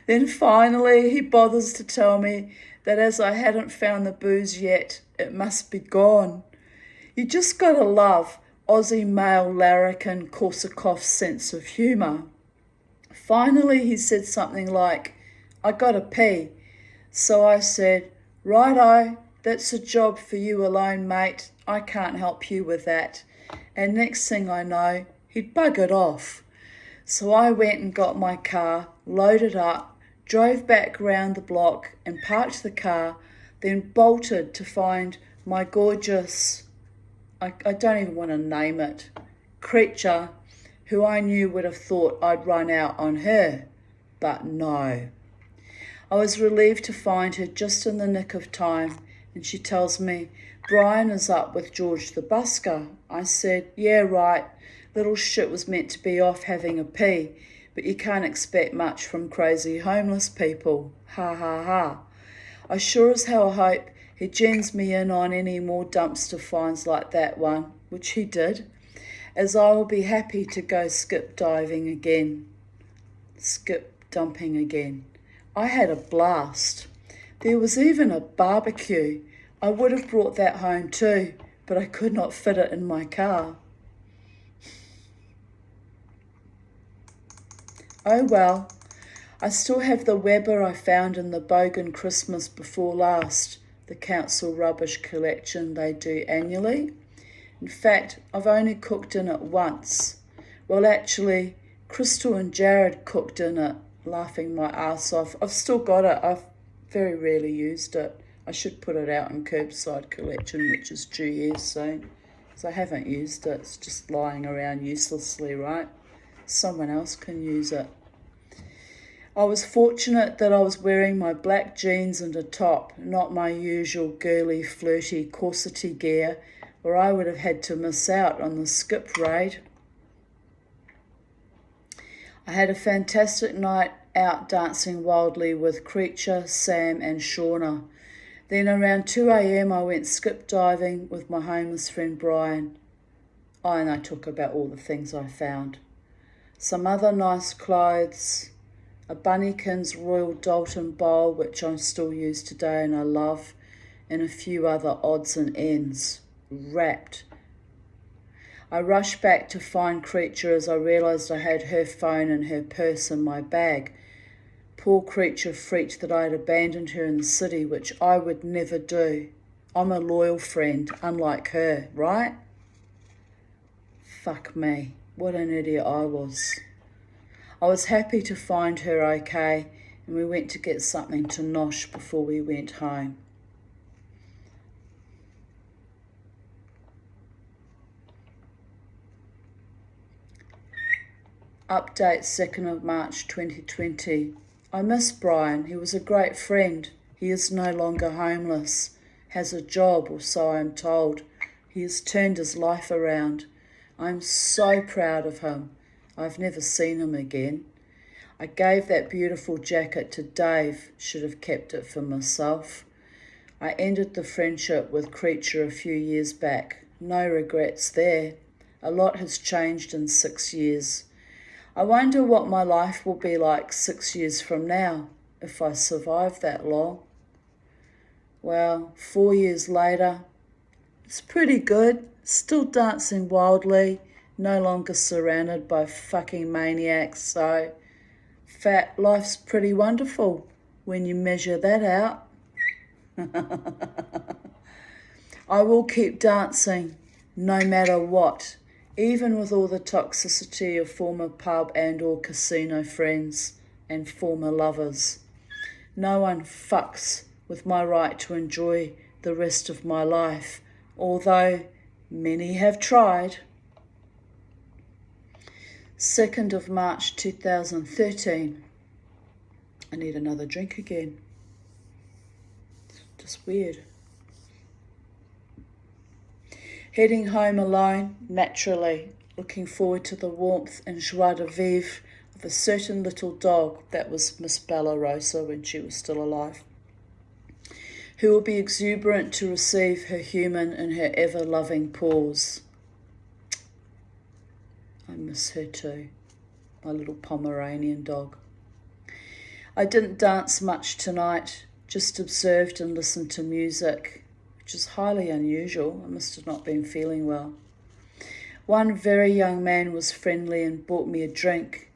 Then finally he bothers to tell me that as I hadn't found the booze yet, it must be gone. You just gotta love Aussie male larrikin Korsakoff's sense of humour. Finally he said something like, I gotta pee. So I said, righto, that's a job for you alone, mate. I can't help you with that. And next thing I know, he'd buggered off. So I went and got my car, loaded up, drove back round the block and parked the car, then bolted to find my gorgeous, I don't even want to name it, creature who I knew would have thought I'd run out on her. But no. I was relieved to find her just in the nick of time, and she tells me, Brian is up with George the busker. I said, yeah, right. Little shit was meant to be off having a pee, but you can't expect much from crazy homeless people. Ha ha ha. I sure as hell hope he gens me in on any more dumpster finds like that one, which he did, as I will be happy to go skip dumping again. I had a blast. There was even a barbecue. I would have brought that home too, but I could not fit it in my car. Oh well, I still have the Weber I found in the Bogan Christmas before last, the council rubbish collection they do annually. In fact, I've only cooked in it once. Well, actually, Crystal and Jared cooked in it, laughing my ass off. I've still got it. I've very rarely used it. I should put it out in curbside collection, which is due here soon, because I haven't used it. It's just lying around uselessly, right? Someone else can use it. I was fortunate that I was wearing my black jeans and a top, not my usual girly, flirty, corsety gear, or I would have had to miss out on the skip raid. I had a fantastic night out dancing wildly with Creature, Sam and Shauna. Then around 2 a.m. I went skip diving with my homeless friend Brian. And I talk about all the things I found. Some other nice clothes, a Bunnykins Royal Dalton bowl, which I still use today and I love, and a few other odds and ends, wrapped. I rushed back to find Creature as I realised I had her phone and her purse in my bag. Poor Creature freaked that I had abandoned her in the city, which I would never do. I'm a loyal friend, unlike her, right? Fuck me. What an idiot I was. I was happy to find her okay, and we went to get something to nosh before we went home. Update 2nd of March 2020. I miss Brian. He was a great friend. He is no longer homeless, has a job, or so I am told. He has turned his life around. I'm so proud of him. I've never seen him again. I gave that beautiful jacket to Dave, should have kept it for myself. I ended the friendship with Creature a few years back. No regrets there. A lot has changed in 6 years. I wonder what my life will be like 6 years from now, if I survive that long. Well, 4 years later, it's pretty good. Still dancing wildly, no longer surrounded by fucking maniacs, so life's pretty wonderful when you measure that out. I will keep dancing no matter what, even with all the toxicity of former pub and or casino friends and former lovers. No one fucks with my right to enjoy the rest of my life, although many have tried. 2nd of March 2013. I need another drink again. Just weird. Heading home alone, naturally, looking forward to the warmth and joie de vivre of a certain little dog that was Miss Bella Rosa when she was still alive, who will be exuberant to receive her human in her ever-loving paws. I miss her too, my little Pomeranian dog. I didn't dance much tonight, just observed and listened to music, which is highly unusual. I must have not been feeling well. One very young man was friendly and bought me a drink.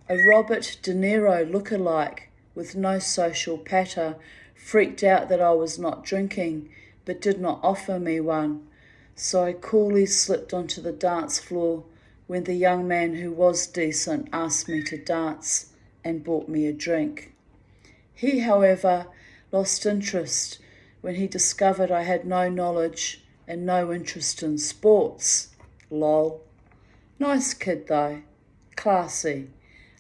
A Robert De Niro look-alike with no social patter freaked out that I was not drinking, but did not offer me one. So I coolly slipped onto the dance floor when the young man who was decent asked me to dance and bought me a drink. He, however, lost interest when he discovered I had no knowledge and no interest in sports. Lol. Nice kid though, classy,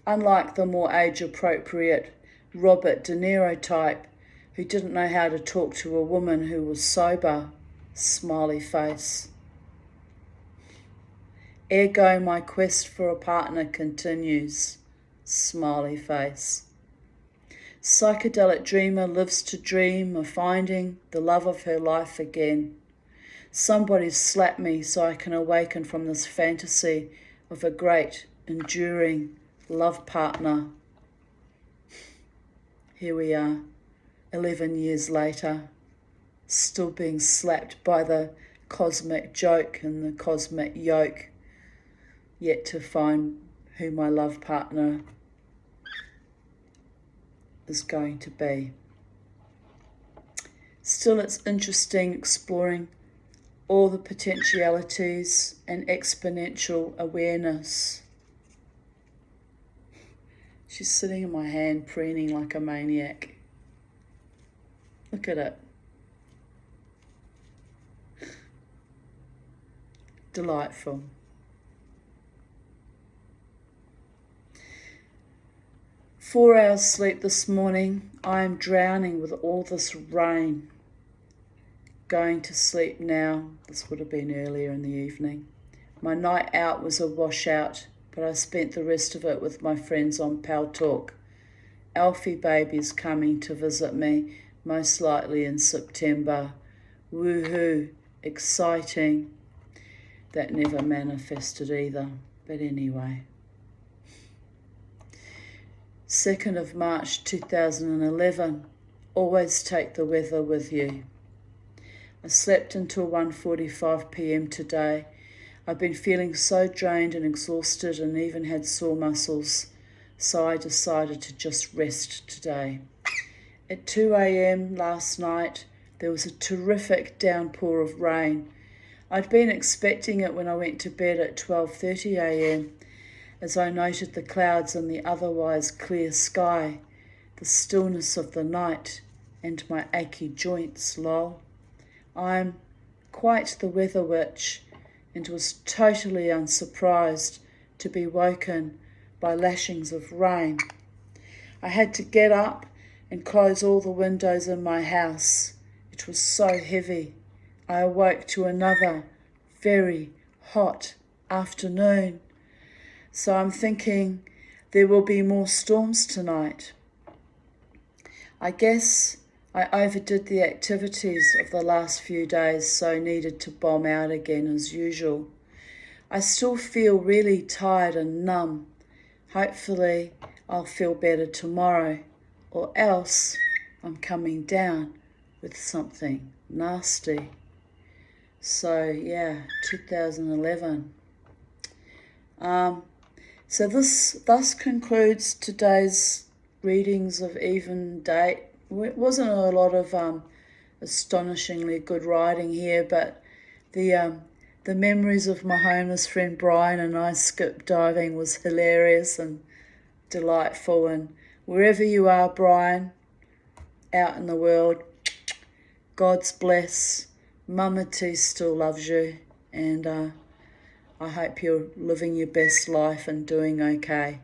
unlike the more age-appropriate Robert De Niro type who didn't know how to talk to a woman who was sober. Smiley face. Ergo, my quest for a partner continues. Smiley face. Psychedelic dreamer lives to dream of finding the love of her life again. Somebody slap me so I can awaken from this fantasy of a great, enduring love partner. Here we are, 11 years later, still being slapped by the cosmic joke and the cosmic yoke, yet to find who my love partner is going to be. Still, it's interesting exploring all the potentialities and exponential awareness. She's sitting in my hand, preening like a maniac. Look at it. Delightful. Four hours sleep this morning. I am drowning with all this rain. Going to sleep now. This would have been earlier in the evening. My night out was a washout, but I spent the rest of it with my friends on Pal Talk. Alfie baby's coming to visit me, most likely in September. Woohoo, exciting. That never manifested either, but anyway. 2nd of March 2011. Always take the weather with you. I slept until 1:45 p.m. today. I've been feeling so drained and exhausted and even had sore muscles, so I decided to just rest today. At 2 a.m. last night, there was a terrific downpour of rain. I'd been expecting it when I went to bed at 12:30 a.m. as I noted the clouds in the otherwise clear sky, the stillness of the night, and my achy joints, lol. I'm quite the weather witch and was totally unsurprised to be woken by lashings of rain. I had to get up and close all the windows in my house. It was so heavy. I awoke to another very hot afternoon. So I'm thinking there will be more storms tonight. I guess I overdid the activities of the last few days, so needed to bomb out again as usual. I still feel really tired and numb. Hopefully I'll feel better tomorrow, or else I'm coming down with something nasty. So yeah, 2011. So this thus concludes today's readings of even date. It wasn't a lot of astonishingly good writing here, but the memories of my homeless friend Brian and I skip diving was hilarious and delightful. And wherever you are, Brian, out in the world, God's bless. Mama T still loves you, and I hope you're living your best life and doing okay.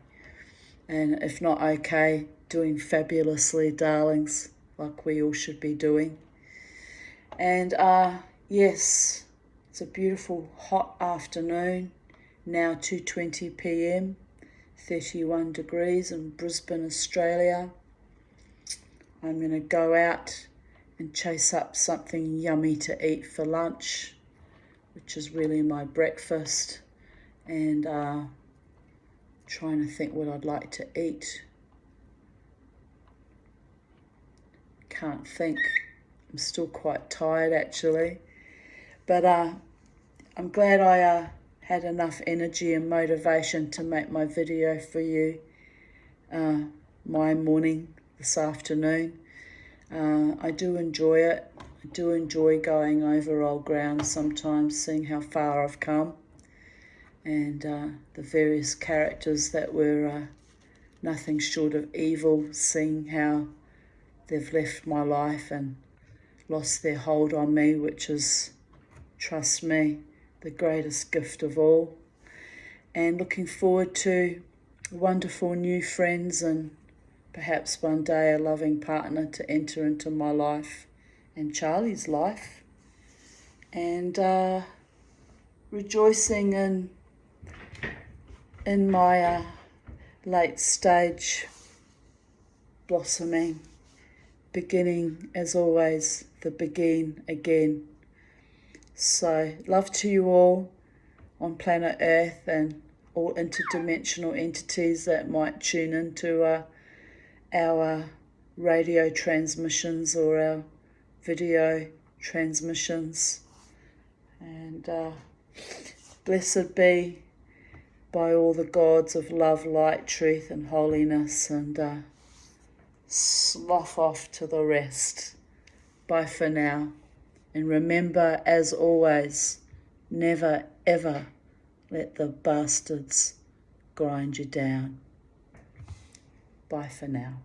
And if not okay, doing fabulously, darlings, like we all should be doing. And yes, it's a beautiful hot afternoon, now 2:20 p.m, 31 degrees in Brisbane, Australia. I'm going to go out and chase up something yummy to eat for lunch, which is really my breakfast, and trying to think what I'd like to eat. Can't think. I'm still quite tired actually, but I'm glad I had enough energy and motivation to make my video for you my morning this afternoon. I do enjoy it. I do enjoy going over old ground sometimes, seeing how far I've come, and the various characters that were nothing short of evil, seeing how they've left my life and lost their hold on me, which is, trust me, the greatest gift of all. And looking forward to wonderful new friends and perhaps one day a loving partner to enter into my life and Charlie's life. And rejoicing in my late stage blossoming, beginning as always, the begin again. So love to you all on planet Earth and all interdimensional entities that might tune into our radio transmissions or our video transmissions. And blessed be by all the gods of love, light, truth and holiness, and slough off to the rest. Bye for now. And remember, as always, never ever let the bastards grind you down. Bye for now.